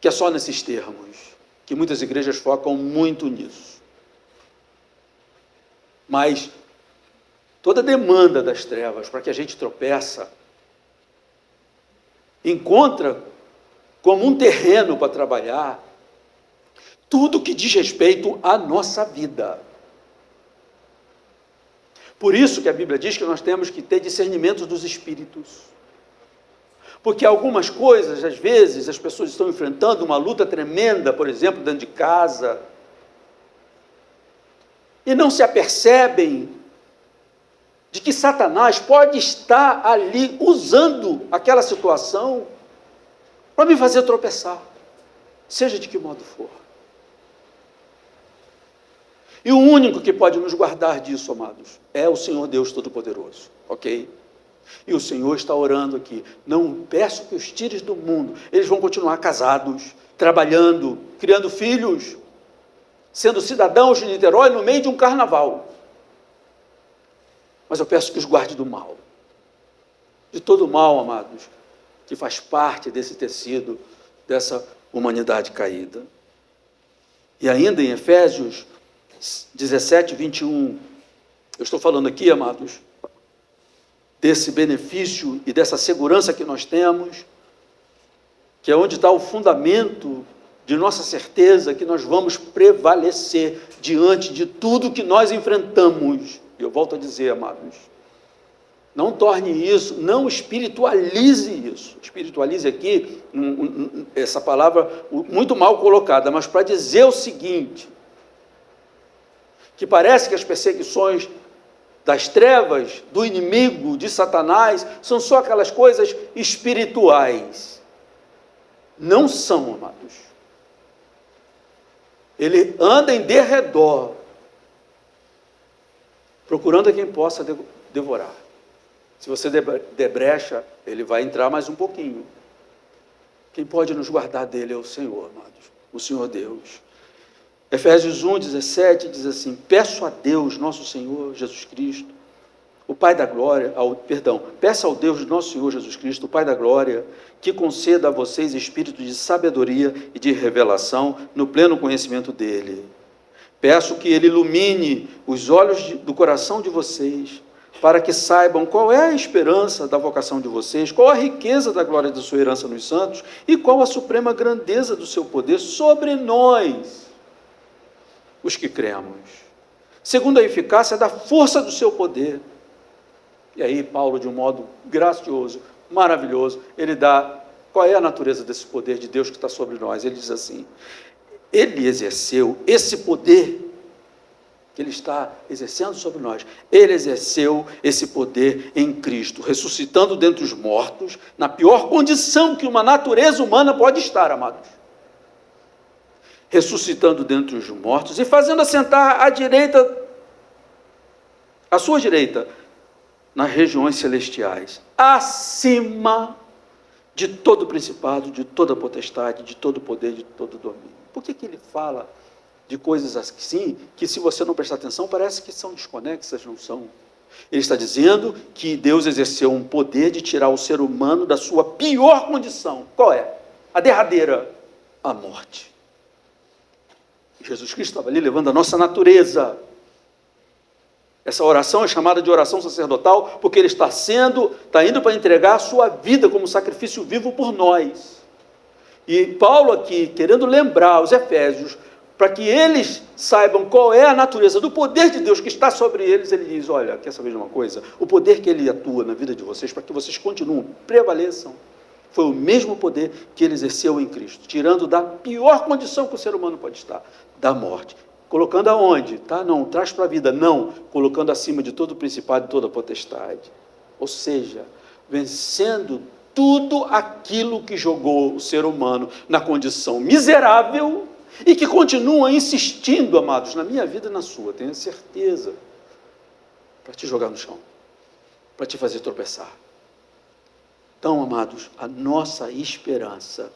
que é só nesses termos, que muitas igrejas focam muito nisso. Mas toda demanda das trevas para que a gente tropeça, encontra como um terreno para trabalhar tudo que diz respeito à nossa vida. Por isso que a Bíblia diz que nós temos que ter discernimento dos espíritos. Porque algumas coisas, às vezes, as pessoas estão enfrentando uma luta tremenda, por exemplo, dentro de casa, e não se apercebem de que Satanás pode estar ali usando aquela situação para me fazer tropeçar, seja de que modo for. E o único que pode nos guardar disso, amados, é o Senhor Deus Todo-Poderoso, ok? E o Senhor está orando aqui: não peço que os tires do mundo, eles vão continuar casados, trabalhando, criando filhos, sendo cidadãos de Niterói no meio de um carnaval. Mas eu peço que os guarde do mal, de todo o mal, amados, que faz parte desse tecido, dessa humanidade caída. E ainda em Efésios 17, 21, eu estou falando aqui, amados, desse benefício e dessa segurança que nós temos, que é onde está o fundamento de nossa certeza que nós vamos prevalecer diante de tudo que nós enfrentamos. E eu volto a dizer, amados, não torne isso, não espiritualize isso. Espiritualize aqui, essa palavra muito mal colocada, mas para dizer o seguinte: que parece que as perseguições das trevas, do inimigo, de Satanás, são só aquelas coisas espirituais. Não são, amados. Ele anda em derredor, procurando a quem possa devorar. Se você der brecha, ele vai entrar mais um pouquinho. Quem pode nos guardar dele é o Senhor, amados, o Senhor Deus. Efésios 1, 17 diz assim: peço a Deus, nosso Senhor Jesus Cristo, o Pai da glória, peça ao Deus, nosso Senhor Jesus Cristo, o Pai da glória, que conceda a vocês espírito de sabedoria e de revelação no pleno conhecimento dele. Peço que ele ilumine os olhos do coração de vocês, para que saibam qual é a esperança da vocação de vocês, qual a riqueza da glória da sua herança nos santos e qual a suprema grandeza do seu poder sobre nós, os que cremos, segundo a eficácia da força do seu poder. E aí Paulo, de um modo gracioso, maravilhoso, ele dá qual é a natureza desse poder de Deus que está sobre nós. Ele diz assim: ele exerceu esse poder que ele está exercendo sobre nós, ele exerceu esse poder em Cristo, ressuscitando dentre os mortos, na pior condição que uma natureza humana pode estar, amados. Ressuscitando dentre os mortos e fazendo assentar à sua direita, nas regiões celestiais, acima de todo principado, de toda potestade, de todo poder, de todo domínio. Por que ele fala de coisas assim, que se você não prestar atenção, parece que são desconexas, não são? Ele está dizendo que Deus exerceu um poder de tirar o ser humano da sua pior condição. Qual é? A derradeira, a morte. Jesus Cristo estava ali levando a nossa natureza. Essa oração é chamada de oração sacerdotal porque ele está indo para entregar a sua vida como sacrifício vivo por nós. E Paulo aqui, querendo lembrar os Efésios, para que eles saibam qual é a natureza do poder de Deus que está sobre eles, ele diz, olha, quer saber de uma coisa? O poder que ele atua na vida de vocês, para que vocês continuem, prevaleçam, foi o mesmo poder que ele exerceu em Cristo, tirando da pior condição que o ser humano pode estar, da morte. Colocando aonde? Não, traz para a vida, não, colocando acima de todo o principado e toda a potestade. Ou seja, vencendo tudo aquilo que jogou o ser humano na condição miserável e que continua insistindo, amados, na minha vida e na sua, tenho certeza, para te jogar no chão, para te fazer tropeçar. Então, amados, a nossa esperança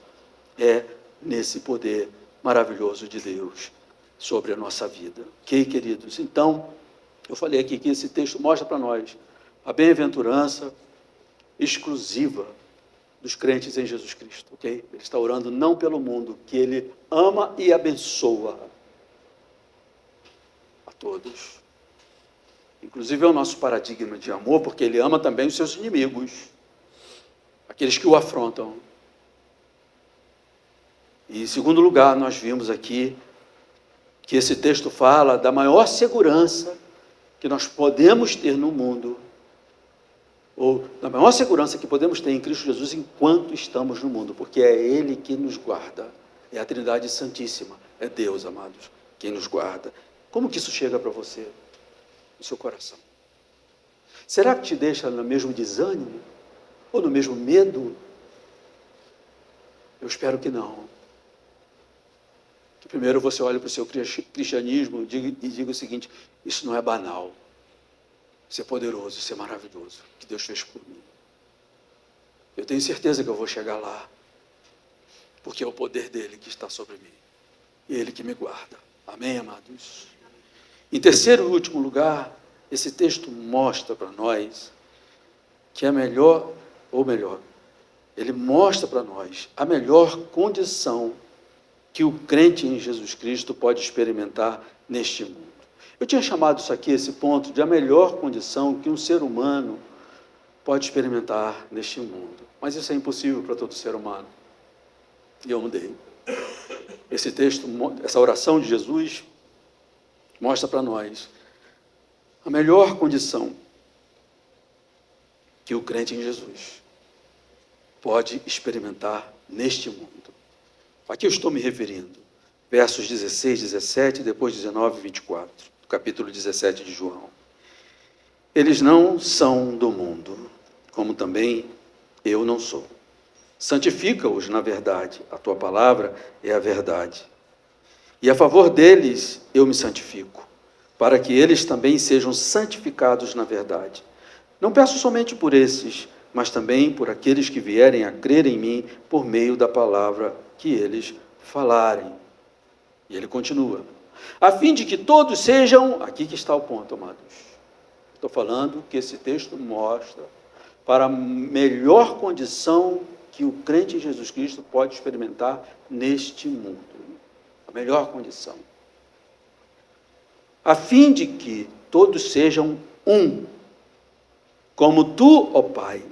é nesse poder maravilhoso de Deus sobre a nossa vida. Ok, queridos? Então, eu falei aqui que esse texto mostra para nós a bem-aventurança exclusiva dos crentes em Jesus Cristo, ok? Ele está orando não pelo mundo, que ele ama e abençoa a todos. Inclusive é o nosso paradigma de amor, porque ele ama também os seus inimigos, aqueles que o afrontam. E em segundo lugar, nós vimos aqui que esse texto fala da maior segurança que nós podemos ter no mundo, ou da maior segurança que podemos ter em Cristo Jesus enquanto estamos no mundo, porque é Ele que nos guarda, é a Trindade Santíssima, é Deus, amados, quem nos guarda. Como que isso chega para você, no seu coração? Será que te deixa no mesmo desânimo, ou no mesmo medo? Eu espero que não. Que primeiro você olhe para o seu cristianismo e diga o seguinte, isso não é banal, isso é poderoso, isso é maravilhoso, que Deus fez por mim. Eu tenho certeza que eu vou chegar lá, porque é o poder dele que está sobre mim, e ele que me guarda. Amém, amados? Em terceiro e último lugar, esse texto mostra para nós que a melhor, ou melhor, ele mostra para nós a melhor condição que o crente em Jesus Cristo pode experimentar neste mundo. Eu tinha chamado isso aqui, esse ponto, de a melhor condição que um ser humano pode experimentar neste mundo. Mas isso é impossível para todo ser humano. E eu mudei. Esse texto, essa oração de Jesus, mostra para nós a melhor condição que o crente em Jesus pode experimentar neste mundo. Aqui eu estou me referindo, versos 16, 17, depois 19 e 24, do capítulo 17 de João. Eles não são do mundo, como também eu não sou. Santifica-os na verdade, a tua palavra é a verdade. E a favor deles eu me santifico, para que eles também sejam santificados na verdade. Não peço somente por esses, mas também por aqueles que vierem a crer em mim por meio da palavra que eles falarem. E ele continua, a fim de que todos sejam, aqui que está o ponto, amados. Estou falando que esse texto mostra para a melhor condição que o crente em Jesus Cristo pode experimentar neste mundo. A melhor condição. A fim de que todos sejam um, como tu, ó Pai,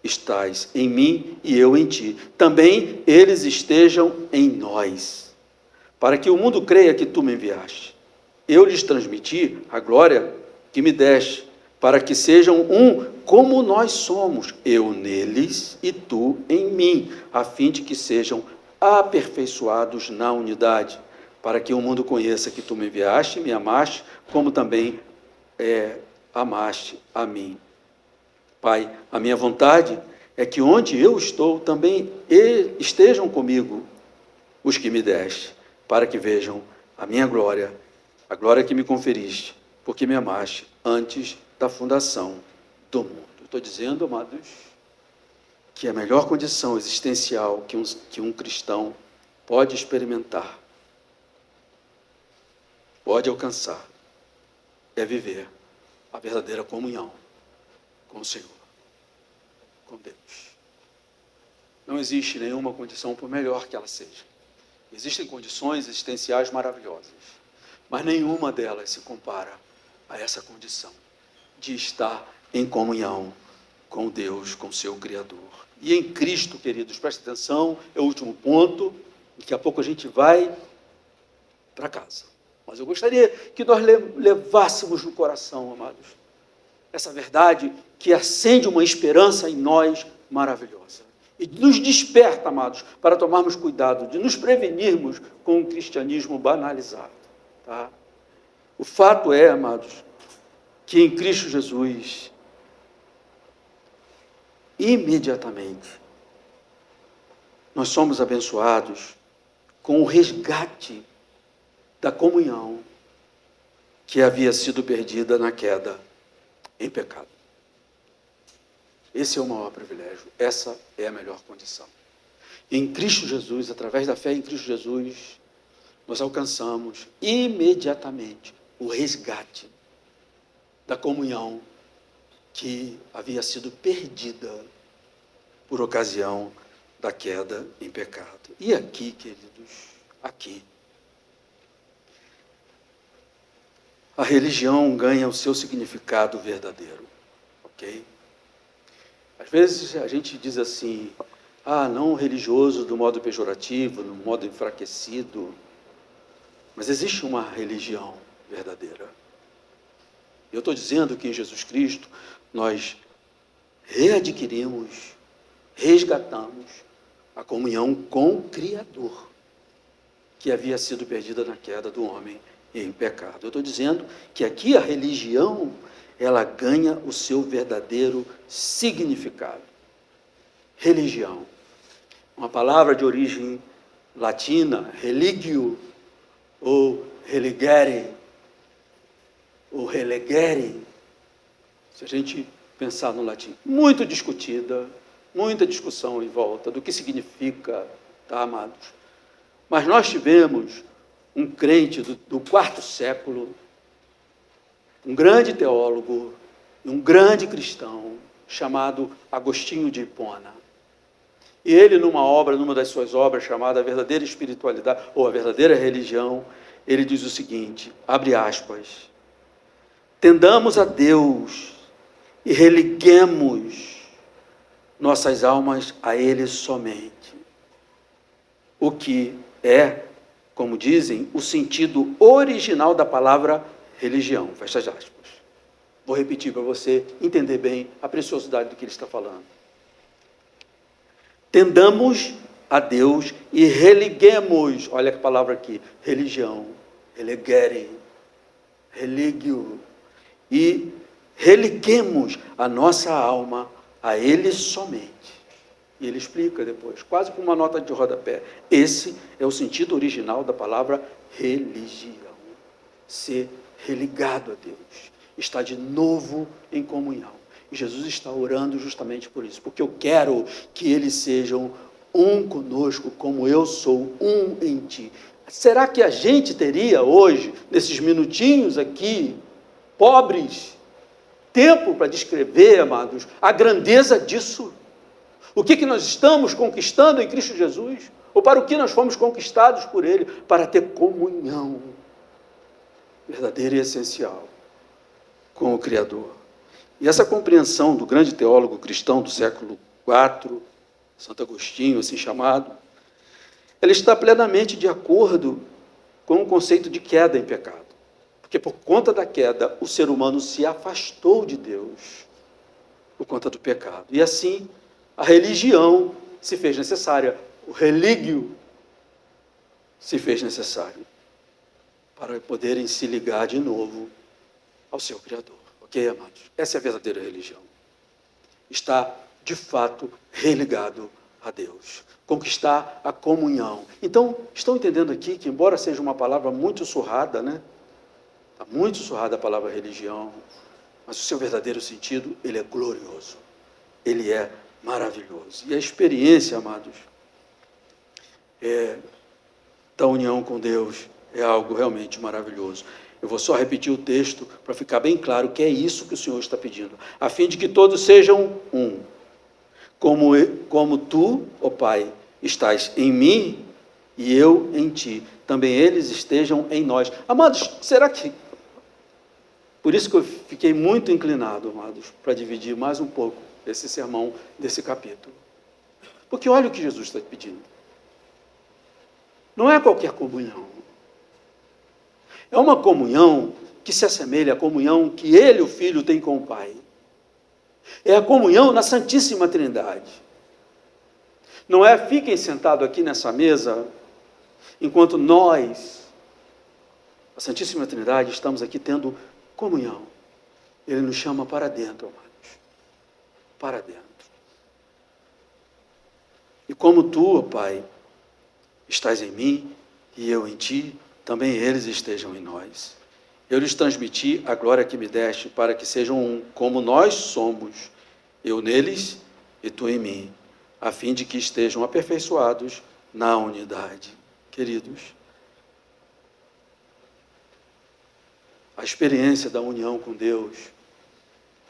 estás em mim e eu em ti. Também eles estejam em nós, para que o mundo creia que tu me enviaste. Eu lhes transmiti a glória que me deste, para que sejam um como nós somos, eu neles e tu em mim, a fim de que sejam aperfeiçoados na unidade, para que o mundo conheça que tu me enviaste e me amaste, como também amaste a mim. Pai, a minha vontade é que onde eu estou, também estejam comigo os que me deste, para que vejam a minha glória, a glória que me conferiste, porque me amaste antes da fundação do mundo. Estou dizendo, amados, que a melhor condição existencial que um cristão pode experimentar, pode alcançar, é viver a verdadeira comunhão com o Senhor, com Deus. Não existe nenhuma condição, por melhor que ela seja. Existem condições existenciais maravilhosas, mas nenhuma delas se compara a essa condição de estar em comunhão com Deus, com seu Criador. E em Cristo, queridos, presta atenção, é o último ponto, daqui a pouco a gente vai para casa. Mas eu gostaria que nós levássemos no coração, amados, essa verdade que acende uma esperança em nós maravilhosa. E nos desperta, amados, para tomarmos cuidado, de nos prevenirmos com o cristianismo banalizado. Tá? O fato é, amados, que em Cristo Jesus, imediatamente, nós somos abençoados com o resgate da comunhão que havia sido perdida na queda em pecado. Esse é o maior privilégio, essa é a melhor condição. Em Cristo Jesus, através da fé em Cristo Jesus, nós alcançamos imediatamente o resgate da comunhão que havia sido perdida por ocasião da queda em pecado. E aqui, queridos, aqui, a religião ganha o seu significado verdadeiro, ok? Às vezes a gente diz assim, não religioso do modo pejorativo, no modo enfraquecido, mas existe uma religião verdadeira. Eu estou dizendo que em Jesus Cristo nós readquirimos, resgatamos a comunhão com o Criador, que havia sido perdida na queda do homem em pecado. Eu estou dizendo que aqui a religião, ela ganha o seu verdadeiro significado. Religião, uma palavra de origem latina, religio, ou religere, ou relegere, se a gente pensar no latim, muito discutida, muita discussão em volta do que significa, tá, amados? Mas nós tivemos um crente do quarto século, um grande teólogo, um grande cristão, chamado Agostinho de Hipona. E ele, numa das suas obras, chamada A Verdadeira Espiritualidade, ou A Verdadeira Religião, ele diz o seguinte, abre aspas, tendamos a Deus e religuemos nossas almas a Ele somente, o que é, como dizem, o sentido original da palavra religião, fecha aspas. Vou repetir para você entender bem a preciosidade do que ele está falando. Tendamos a Deus e religuemos, olha que palavra aqui, religião, relegere, religio, e religuemos a nossa alma a Ele somente. E ele explica depois, quase com uma nota de rodapé. Esse é o sentido original da palavra religião. Ser religado a Deus. Estar de novo em comunhão. E Jesus está orando justamente por isso. Porque eu quero que eles sejam um conosco, como eu sou um em ti. Será que a gente teria hoje, nesses minutinhos aqui, pobres, tempo para descrever, amados, a grandeza disso? O que nós estamos conquistando em Cristo Jesus? Ou para o que nós fomos conquistados por Ele? Para ter comunhão verdadeira e essencial com o Criador. E essa compreensão do grande teólogo cristão do século IV, Santo Agostinho, assim chamado, ela está plenamente de acordo com o conceito de queda em pecado. Porque por conta da queda, o ser humano se afastou de Deus por conta do pecado. E assim, a religião se fez necessária, o religio se fez necessário para poderem se ligar de novo ao seu Criador. Ok, amados? Essa é a verdadeira religião. Está, de fato, religado a Deus. Conquistar a comunhão. Então, estão entendendo aqui que, embora seja uma palavra muito surrada, né? Está muito surrada a palavra religião, mas o seu verdadeiro sentido, ele é glorioso. Ele é maravilhoso. E a experiência, amados, da união com Deus é algo realmente maravilhoso. Eu vou só repetir o texto para ficar bem claro que é isso que o Senhor está pedindo. A fim de que todos sejam um. Como tu, ó Pai, estás em mim e eu em ti, também eles estejam em nós. Amados, será que... Por isso que eu fiquei muito inclinado, amados, para dividir mais um pouco esse sermão desse capítulo. Porque olha o que Jesus está pedindo. Não é qualquer comunhão. É uma comunhão que se assemelha à comunhão que Ele, o Filho, tem com o Pai. É a comunhão na Santíssima Trindade. Não é fiquem sentados aqui nessa mesa, enquanto nós, a Santíssima Trindade, estamos aqui tendo comunhão. Ele nos chama para dentro, amados. Para dentro. E como tu, ó Pai, estás em mim e eu em ti, também eles estejam em nós. Eu lhes transmiti a glória que me deste, para que sejam um, como nós somos, eu neles e tu em mim, a fim de que estejam aperfeiçoados na unidade. Queridos, a experiência da união com Deus,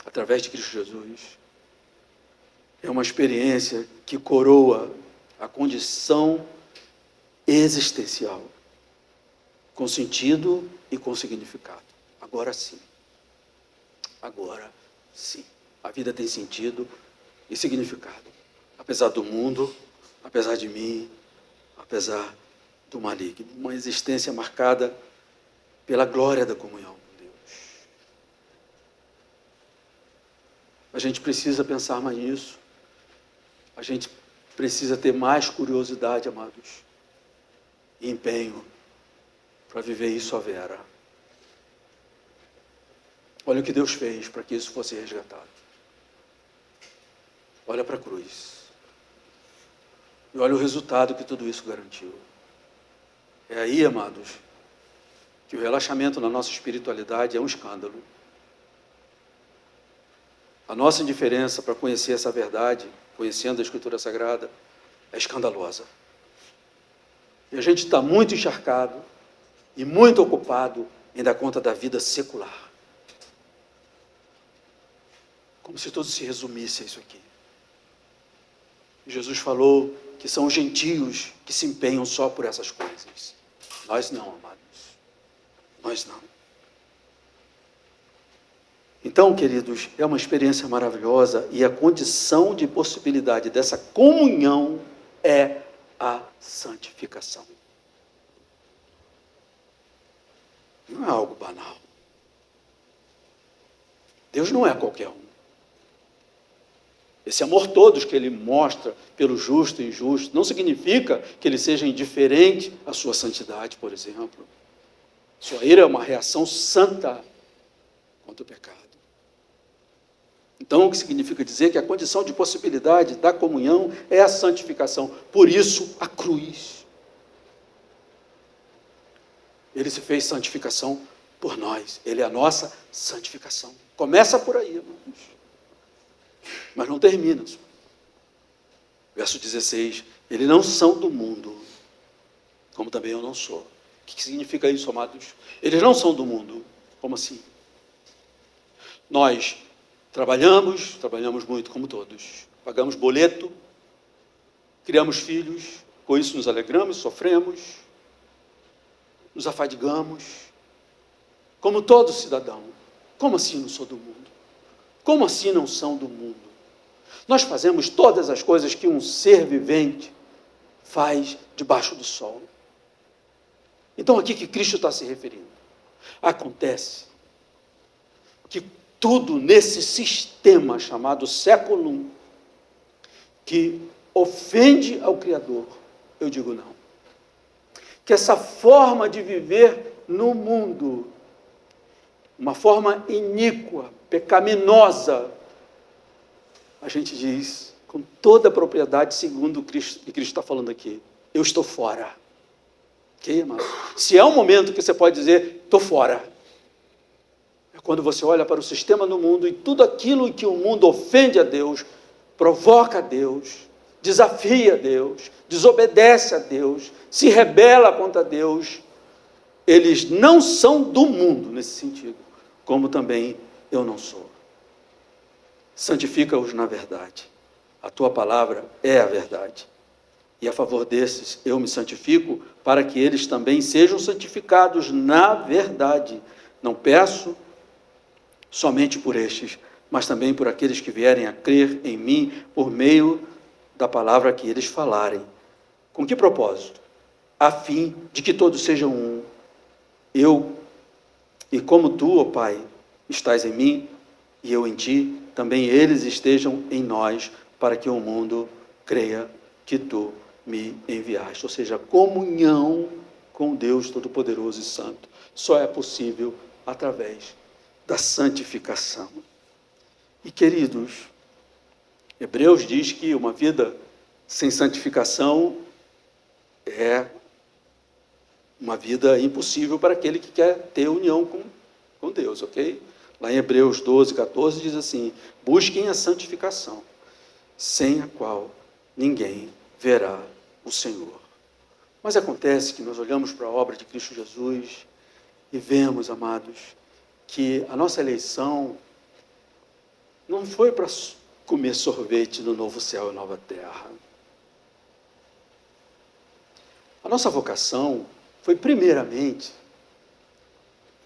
através de Cristo Jesus, é uma experiência que coroa a condição existencial, com sentido e com significado. Agora sim. Agora sim. A vida tem sentido e significado. Apesar do mundo, apesar de mim, apesar do maligno. Uma existência marcada pela glória da comunhão com Deus. A gente precisa pensar mais nisso. A gente precisa ter mais curiosidade, amados, e empenho para viver isso à vera. Olha o que Deus fez para que isso fosse resgatado. Olha para a cruz. E olha o resultado que tudo isso garantiu. É aí, amados, que o relaxamento na nossa espiritualidade é um escândalo. A nossa indiferença para conhecer essa verdade, conhecendo a Escritura Sagrada, é escandalosa. E a gente está muito encharcado e muito ocupado em dar conta da vida secular. Como se tudo se resumisse a isso aqui. Jesus falou que são os gentios que se empenham só por essas coisas. Nós não, amados. Nós não. Então, queridos, é uma experiência maravilhosa e a condição de possibilidade dessa comunhão é a santificação. Não é algo banal. Deus não é qualquer um. Esse amor todos que Ele mostra pelo justo e injusto não significa que Ele seja indiferente à sua santidade, por exemplo. Sua ira é uma reação santa contra o pecado. Então, o que significa dizer que a condição de possibilidade da comunhão é a santificação. Por isso, a cruz. Ele se fez santificação por nós. Ele é a nossa santificação. Começa por aí, irmãos. Mas não termina. Verso 16. Eles não são do mundo, como também eu não sou. O que significa isso, amados? Eles não são do mundo. Como assim? Nós trabalhamos muito, como todos. Pagamos boleto, criamos filhos, com isso nos alegramos, sofremos, nos afadigamos, como todo cidadão. Como assim não sou do mundo? Como assim não são do mundo? Nós fazemos todas as coisas que um ser vivente faz debaixo do sol. Então, aqui que Cristo está se referindo. Acontece que tudo nesse sistema chamado século I, que ofende ao Criador, eu digo não. Que essa forma de viver no mundo, uma forma iníqua, pecaminosa, a gente diz com toda a propriedade, segundo o Cristo, que Cristo está falando aqui, eu estou fora. Ok, irmão? Se é um momento que você pode dizer, estou fora, é quando você olha para o sistema do mundo e tudo aquilo em que o mundo ofende a Deus, provoca a Deus, desafia a Deus, desobedece a Deus, se rebela contra Deus, eles não são do mundo nesse sentido, como também eu não sou. Santifica-os na verdade. A tua palavra é a verdade. E a favor desses eu me santifico, para que eles também sejam santificados na verdade. Não peço somente por estes, mas também por aqueles que vierem a crer em mim por meio da palavra que eles falarem. Com que propósito? A fim de que todos sejam um. Eu, e como tu, ó Pai, estás em mim e eu em ti, também eles estejam em nós, para que o mundo creia que tu me enviaste. Ou seja, comunhão com Deus Todo-Poderoso e Santo só é possível através da santificação. E, queridos, Hebreus diz que uma vida sem santificação é uma vida impossível para aquele que quer ter união com Deus, ok? Lá em Hebreus 12, 14 diz assim: busquem a santificação, sem a qual ninguém verá o Senhor. Mas acontece que nós olhamos para a obra de Cristo Jesus e vemos, amados, que a nossa eleição não foi para comer sorvete no novo céu e nova terra. A nossa vocação foi primeiramente,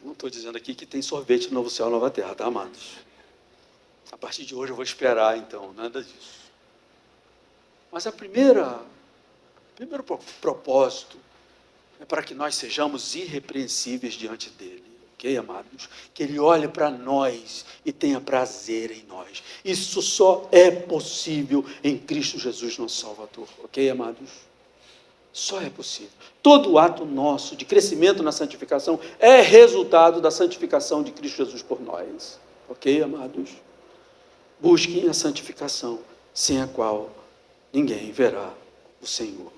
não estou dizendo aqui que tem sorvete no novo céu e nova terra, tá, amados? A partir de hoje eu vou esperar, então, nada disso. Mas o primeiro propósito é para que nós sejamos irrepreensíveis diante dele, ok, amados? Que ele olhe para nós e tenha prazer em nós. Isso só é possível em Cristo Jesus, nosso Salvador, ok, amados? Só é possível. Todo ato nosso de crescimento na santificação é resultado da santificação de Cristo Jesus por nós, ok, amados? Busquem a santificação, sem a qual ninguém verá o Senhor.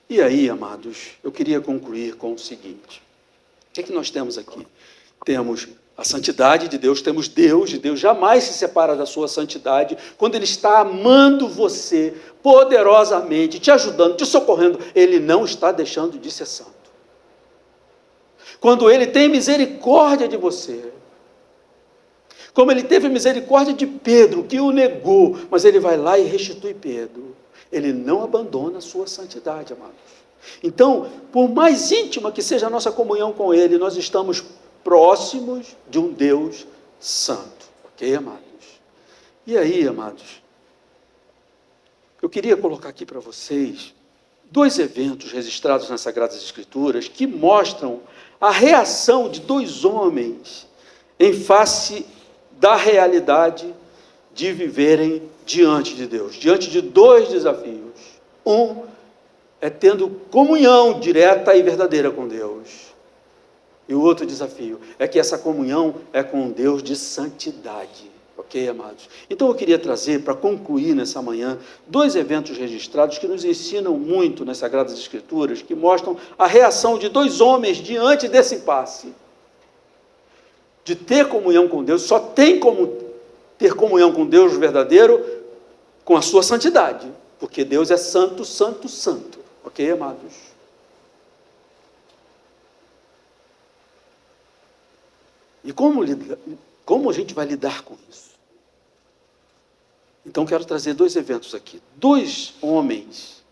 E aí, amados, eu queria concluir com o seguinte: o que é que nós temos aqui? Temos a santidade de Deus, temos Deus, e Deus jamais se separa da sua santidade. Quando Ele está amando você poderosamente, te ajudando, te socorrendo, Ele não está deixando de ser santo. Quando Ele tem misericórdia de você, como Ele teve misericórdia de Pedro, que o negou, mas Ele vai lá e restitui Pedro. Ele não abandona a sua santidade, amados. Então, por mais íntima que seja a nossa comunhão com Ele, nós estamos próximos de um Deus santo, ok, amados? E aí, amados, eu queria colocar aqui para vocês 2 eventos registrados nas Sagradas Escrituras que mostram a reação de 2 homens em face da realidade de viverem diante de Deus, diante de 2 desafios. Um é tendo comunhão direta e verdadeira com Deus. E o outro desafio é que essa comunhão é com um Deus de santidade. Ok, amados? Então eu queria trazer, para concluir nessa manhã, 2 eventos registrados que nos ensinam muito nas Sagradas Escrituras, que mostram a reação de 2 homens diante desse impasse. De ter comunhão com Deus, só tem como ter comunhão com Deus verdadeiro com a sua santidade, porque Deus é santo, santo, santo. Ok, amados? E como a gente vai lidar com isso? Então, quero trazer 2 eventos aqui. 2 homens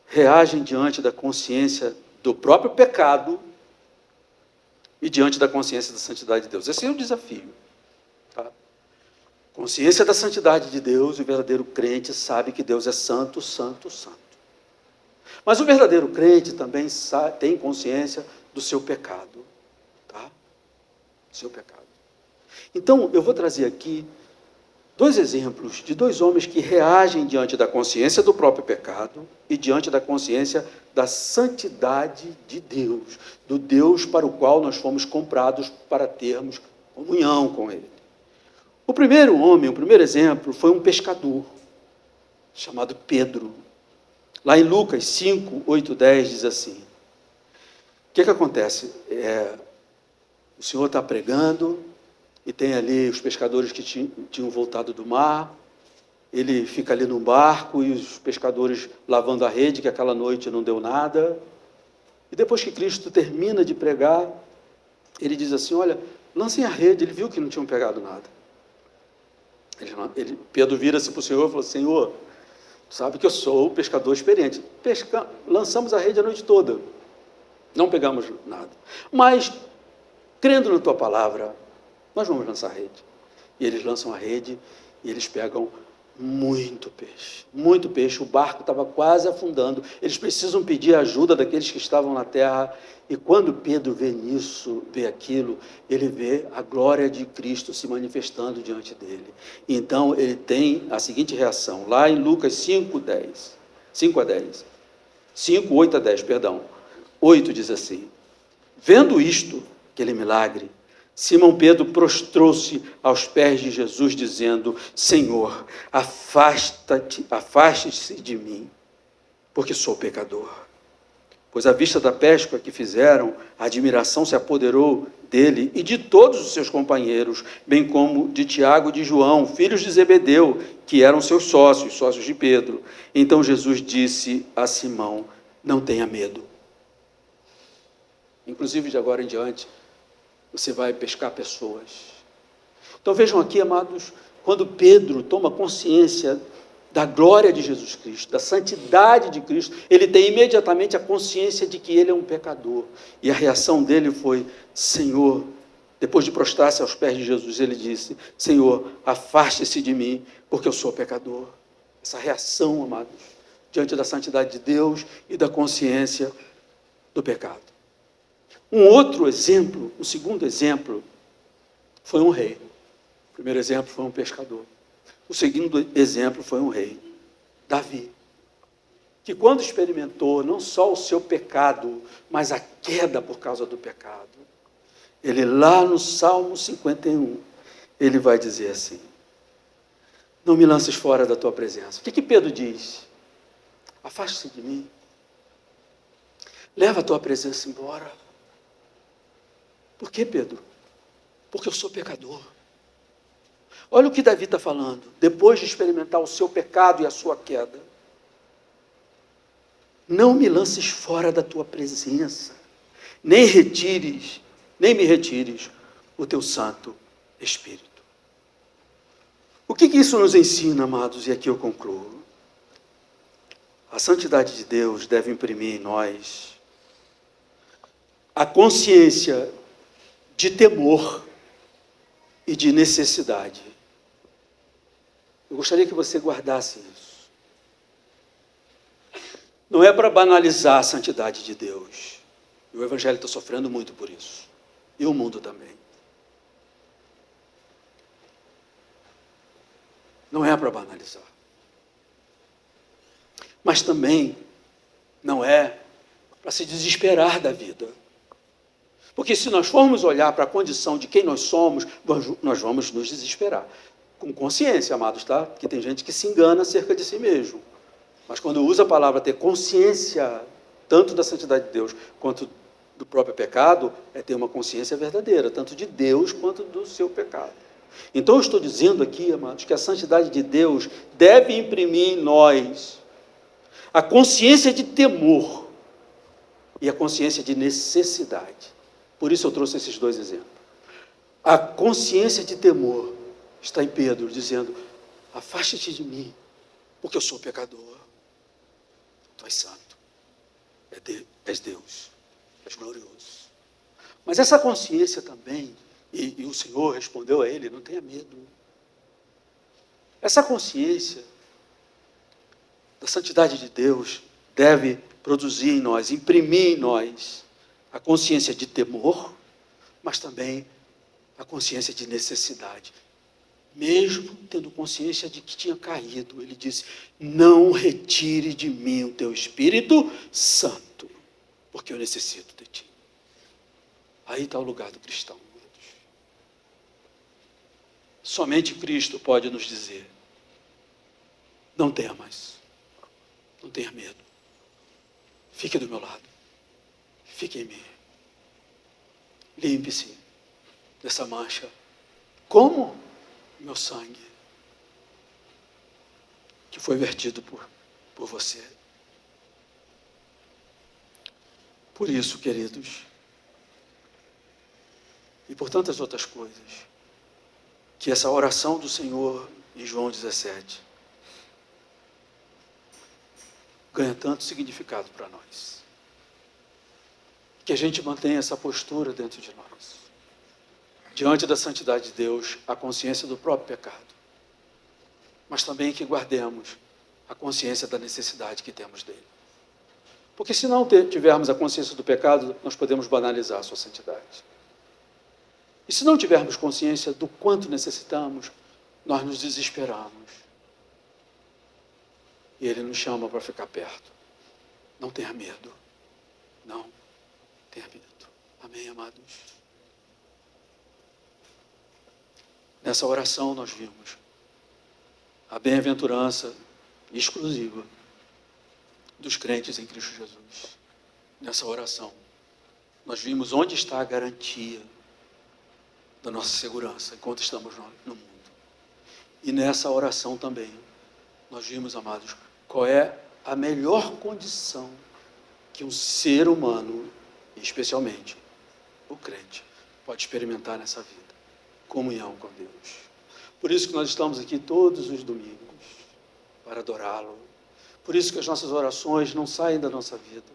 reagem diante da consciência do próprio pecado e diante da consciência da santidade de Deus. Esse é o desafio. Tá? Consciência da santidade de Deus, o verdadeiro crente sabe que Deus é santo, santo, santo. Mas o verdadeiro crente também tem consciência do seu pecado. Tá? Seu pecado. Então, eu vou trazer aqui 2 exemplos de 2 homens que reagem diante da consciência do próprio pecado e diante da consciência da santidade de Deus, do Deus para o qual nós fomos comprados para termos comunhão com Ele. O primeiro homem, o primeiro exemplo, foi um pescador, chamado Pedro. Lá em Lucas 5, 8, 10, diz assim: o que acontece? O Senhor está pregando, e tem ali os pescadores que tinham voltado do mar, ele fica ali no barco e os pescadores lavando a rede, que aquela noite não deu nada. E depois que Cristo termina de pregar, ele diz assim, olha, lancem a rede. Ele viu que não tinham pegado nada. Pedro vira-se para o Senhor e falou, Senhor, tu sabe que eu sou o pescador experiente. Lançamos a rede a noite toda, não pegamos nada. Mas, crendo na tua palavra, nós vamos lançar a rede. E eles lançam a rede e eles pegam muito peixe, muito peixe. O barco estava quase afundando. Eles precisam pedir ajuda daqueles que estavam na terra. E quando Pedro vê isso, vê aquilo, ele vê a glória de Cristo se manifestando diante dele. Então ele tem a seguinte reação, lá em Lucas 5, 8 a 10, perdão. 8 diz assim, vendo isto, aquele milagre, Simão Pedro prostrou-se aos pés de Jesus, dizendo, Senhor, afaste-se de mim, porque sou pecador. Pois à vista da pesca que fizeram, a admiração se apoderou dele e de todos os seus companheiros, bem como de Tiago e de João, filhos de Zebedeu, que eram seus sócios de Pedro. Então Jesus disse a Simão, não tenha medo. Inclusive, de agora em diante, você vai pescar pessoas. Então vejam aqui, amados, quando Pedro toma consciência da glória de Jesus Cristo, da santidade de Cristo, ele tem imediatamente a consciência de que ele é um pecador. E a reação dele foi, Senhor, depois de prostrar-se aos pés de Jesus, ele disse, Senhor, afaste-se de mim, porque eu sou pecador. Essa reação, amados, diante da santidade de Deus e da consciência do pecado. Um outro exemplo, o segundo exemplo, foi um rei. O primeiro exemplo foi um pescador. O segundo exemplo foi um rei, Davi, que quando experimentou não só o seu pecado, mas a queda por causa do pecado, ele lá no Salmo 51, ele vai dizer assim, não me lances fora da tua presença. O que Pedro diz? Afaste-se de mim, leva a tua presença embora. Por que, Pedro? Porque eu sou pecador. Olha o que Davi está falando, depois de experimentar o seu pecado e a sua queda. Não me lances fora da tua presença, nem me retires o teu Santo Espírito. O que isso nos ensina, amados? E aqui eu concluo. A santidade de Deus deve imprimir em nós a consciência de temor e de necessidade. Eu gostaria que você guardasse isso. Não é para banalizar a santidade de Deus. E o Evangelho está sofrendo muito por isso. E o mundo também. Não é para banalizar. Mas também não é para se desesperar da vida. Porque se nós formos olhar para a condição de quem nós somos, nós vamos nos desesperar. Com consciência, amados, tá? Que tem gente que se engana acerca de si mesmo. Mas quando usa a palavra ter consciência, tanto da santidade de Deus, quanto do próprio pecado, é ter uma consciência verdadeira, tanto de Deus quanto do seu pecado. Então eu estou dizendo aqui, amados, que a santidade de Deus deve imprimir em nós a consciência de temor e a consciência de necessidade. Por isso eu trouxe esses dois exemplos. A consciência de temor está em Pedro, dizendo, afaste-te de mim, porque eu sou pecador. Tu és santo, és Deus, és glorioso. Mas essa consciência também, e o Senhor respondeu a ele, não tenha medo. Essa consciência da santidade de Deus deve produzir em nós, imprimir em nós, a consciência de temor, mas também a consciência de necessidade. Mesmo tendo consciência de que tinha caído, ele disse, não retire de mim o teu Espírito Santo, porque eu necessito de ti. Aí está o lugar do cristão. Somente Cristo pode nos dizer, não temas, não tenha medo, fique do meu lado. Fique em mim. Limpe-se dessa mancha. Como? Meu sangue. que foi vertido por você. Por isso, queridos, e por tantas outras coisas, que essa oração do Senhor em João 17 ganha tanto significado para nós. Que a gente mantenha essa postura dentro de nós. Diante da santidade de Deus, a consciência do próprio pecado. Mas também que guardemos a consciência da necessidade que temos dele. Porque se não tivermos a consciência do pecado, nós podemos banalizar a sua santidade. E se não tivermos consciência do quanto necessitamos, nós nos desesperamos. E ele nos chama para ficar perto. Não tenha medo. Não tenha medo. Amém, amados? Nessa oração nós vimos a bem-aventurança exclusiva dos crentes em Cristo Jesus. Nessa oração nós vimos onde está a garantia da nossa segurança enquanto estamos no mundo. E nessa oração também nós vimos, amados, qual é a melhor condição que um ser humano, especialmente o crente, pode experimentar nessa vida: comunhão com Deus. Por isso que nós estamos aqui todos os domingos, para adorá-lo. Por isso que as nossas orações não saem da nossa vida.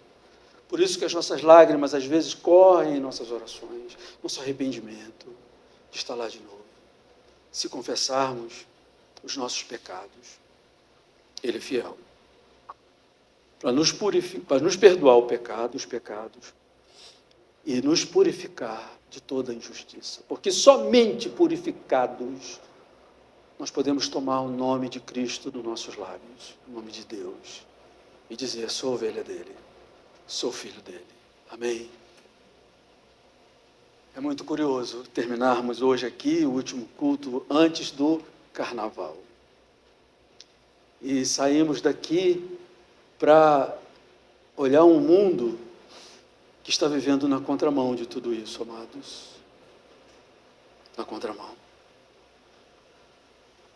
Por isso que as nossas lágrimas às vezes correm em nossas orações, nosso arrependimento de estar lá de novo. Se confessarmos os nossos pecados, ele é fiel para nos purificar, para nos perdoar os pecados e nos purificar de toda injustiça. Porque somente purificados nós podemos tomar o nome de Cristo nos nossos lábios, o nome de Deus, e dizer: sou ovelha dele, sou filho dele. Amém? É muito curioso terminarmos hoje aqui o último culto antes do carnaval. E saímos daqui para olhar um mundo que está vivendo na contramão de tudo isso, amados. Na contramão.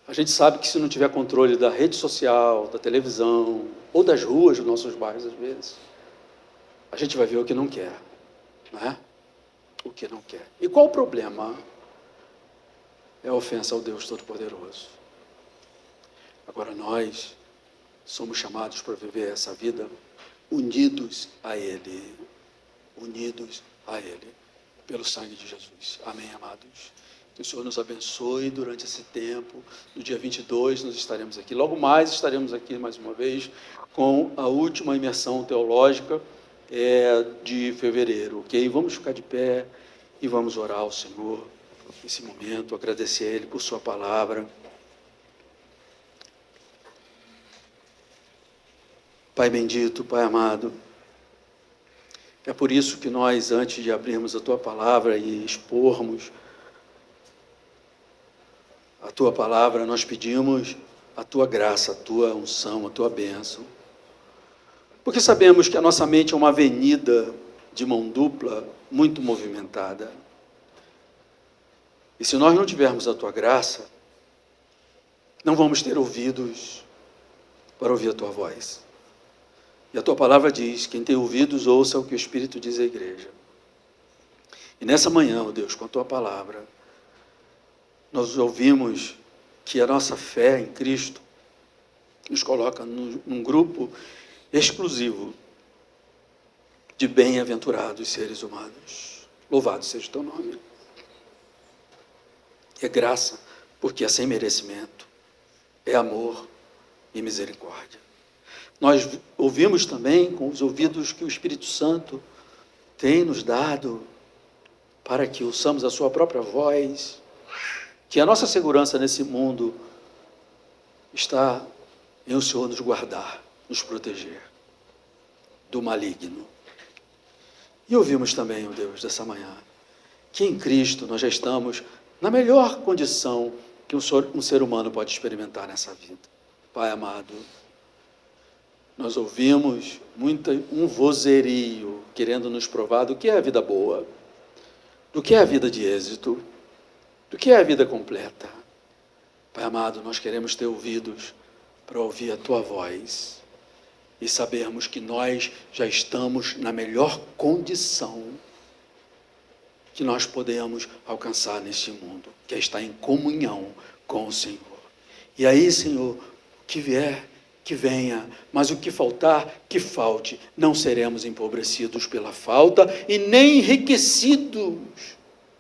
A gente sabe que se não tiver controle da rede social, da televisão, ou das ruas dos nossos bairros, às vezes, a gente vai ver o que não quer, não é? O que não quer. E qual o problema? É a ofensa ao Deus Todo-Poderoso. Agora nós somos chamados para viver essa vida unidos a Ele. Unidos a Ele, pelo sangue de Jesus. Amém, amados? Que o Senhor nos abençoe durante esse tempo. No dia 22 nós estaremos aqui. Logo mais estaremos aqui mais uma vez com a última imersão teológica de fevereiro, ok? Vamos ficar de pé e vamos orar ao Senhor nesse momento, agradecer a Ele por sua palavra. Pai bendito, Pai amado, é por isso que nós, antes de abrirmos a Tua palavra e expormos a Tua palavra, nós pedimos a Tua graça, a Tua unção, a Tua bênção. Porque sabemos que a nossa mente é uma avenida de mão dupla, muito movimentada. E se nós não tivermos a Tua graça, não vamos ter ouvidos para ouvir a Tua voz. E a Tua palavra diz: quem tem ouvidos, ouça o que o Espírito diz à igreja. E nessa manhã, ó Deus, com a Tua palavra, nós ouvimos que a nossa fé em Cristo nos coloca num grupo exclusivo de bem-aventurados seres humanos. Louvado seja o Teu nome. É graça, porque é sem merecimento. É amor e misericórdia. Nós ouvimos também com os ouvidos que o Espírito Santo tem nos dado para que ouçamos a sua própria voz, que a nossa segurança nesse mundo está em o Senhor nos guardar, nos proteger do maligno. E ouvimos também, ó Deus, dessa manhã, que em Cristo nós já estamos na melhor condição que um ser humano pode experimentar nessa vida. Pai amado, nós ouvimos um vozerio querendo nos provar do que é a vida boa, do que é a vida de êxito, do que é a vida completa. Pai amado, nós queremos ter ouvidos para ouvir a Tua voz e sabermos que nós já estamos na melhor condição que nós podemos alcançar neste mundo, que é estar em comunhão com o Senhor. E aí, Senhor, o que vier, que venha, mas o que faltar, que falte. Não seremos empobrecidos pela falta e nem enriquecidos,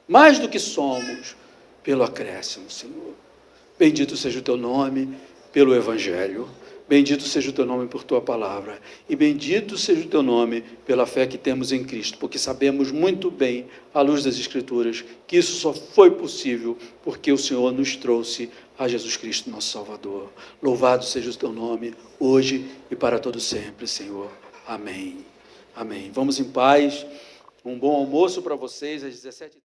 mais do que somos, pelo acréscimo, Senhor. Bendito seja o Teu nome pelo Evangelho. Bendito seja o Teu nome por Tua palavra, e bendito seja o Teu nome pela fé que temos em Cristo, porque sabemos muito bem, à luz das Escrituras, que isso só foi possível porque o Senhor nos trouxe a Jesus Cristo, nosso Salvador. Louvado seja o Teu nome, hoje e para todo sempre, Senhor. Amém. Amém. Vamos em paz. Um bom almoço para vocês às 17h.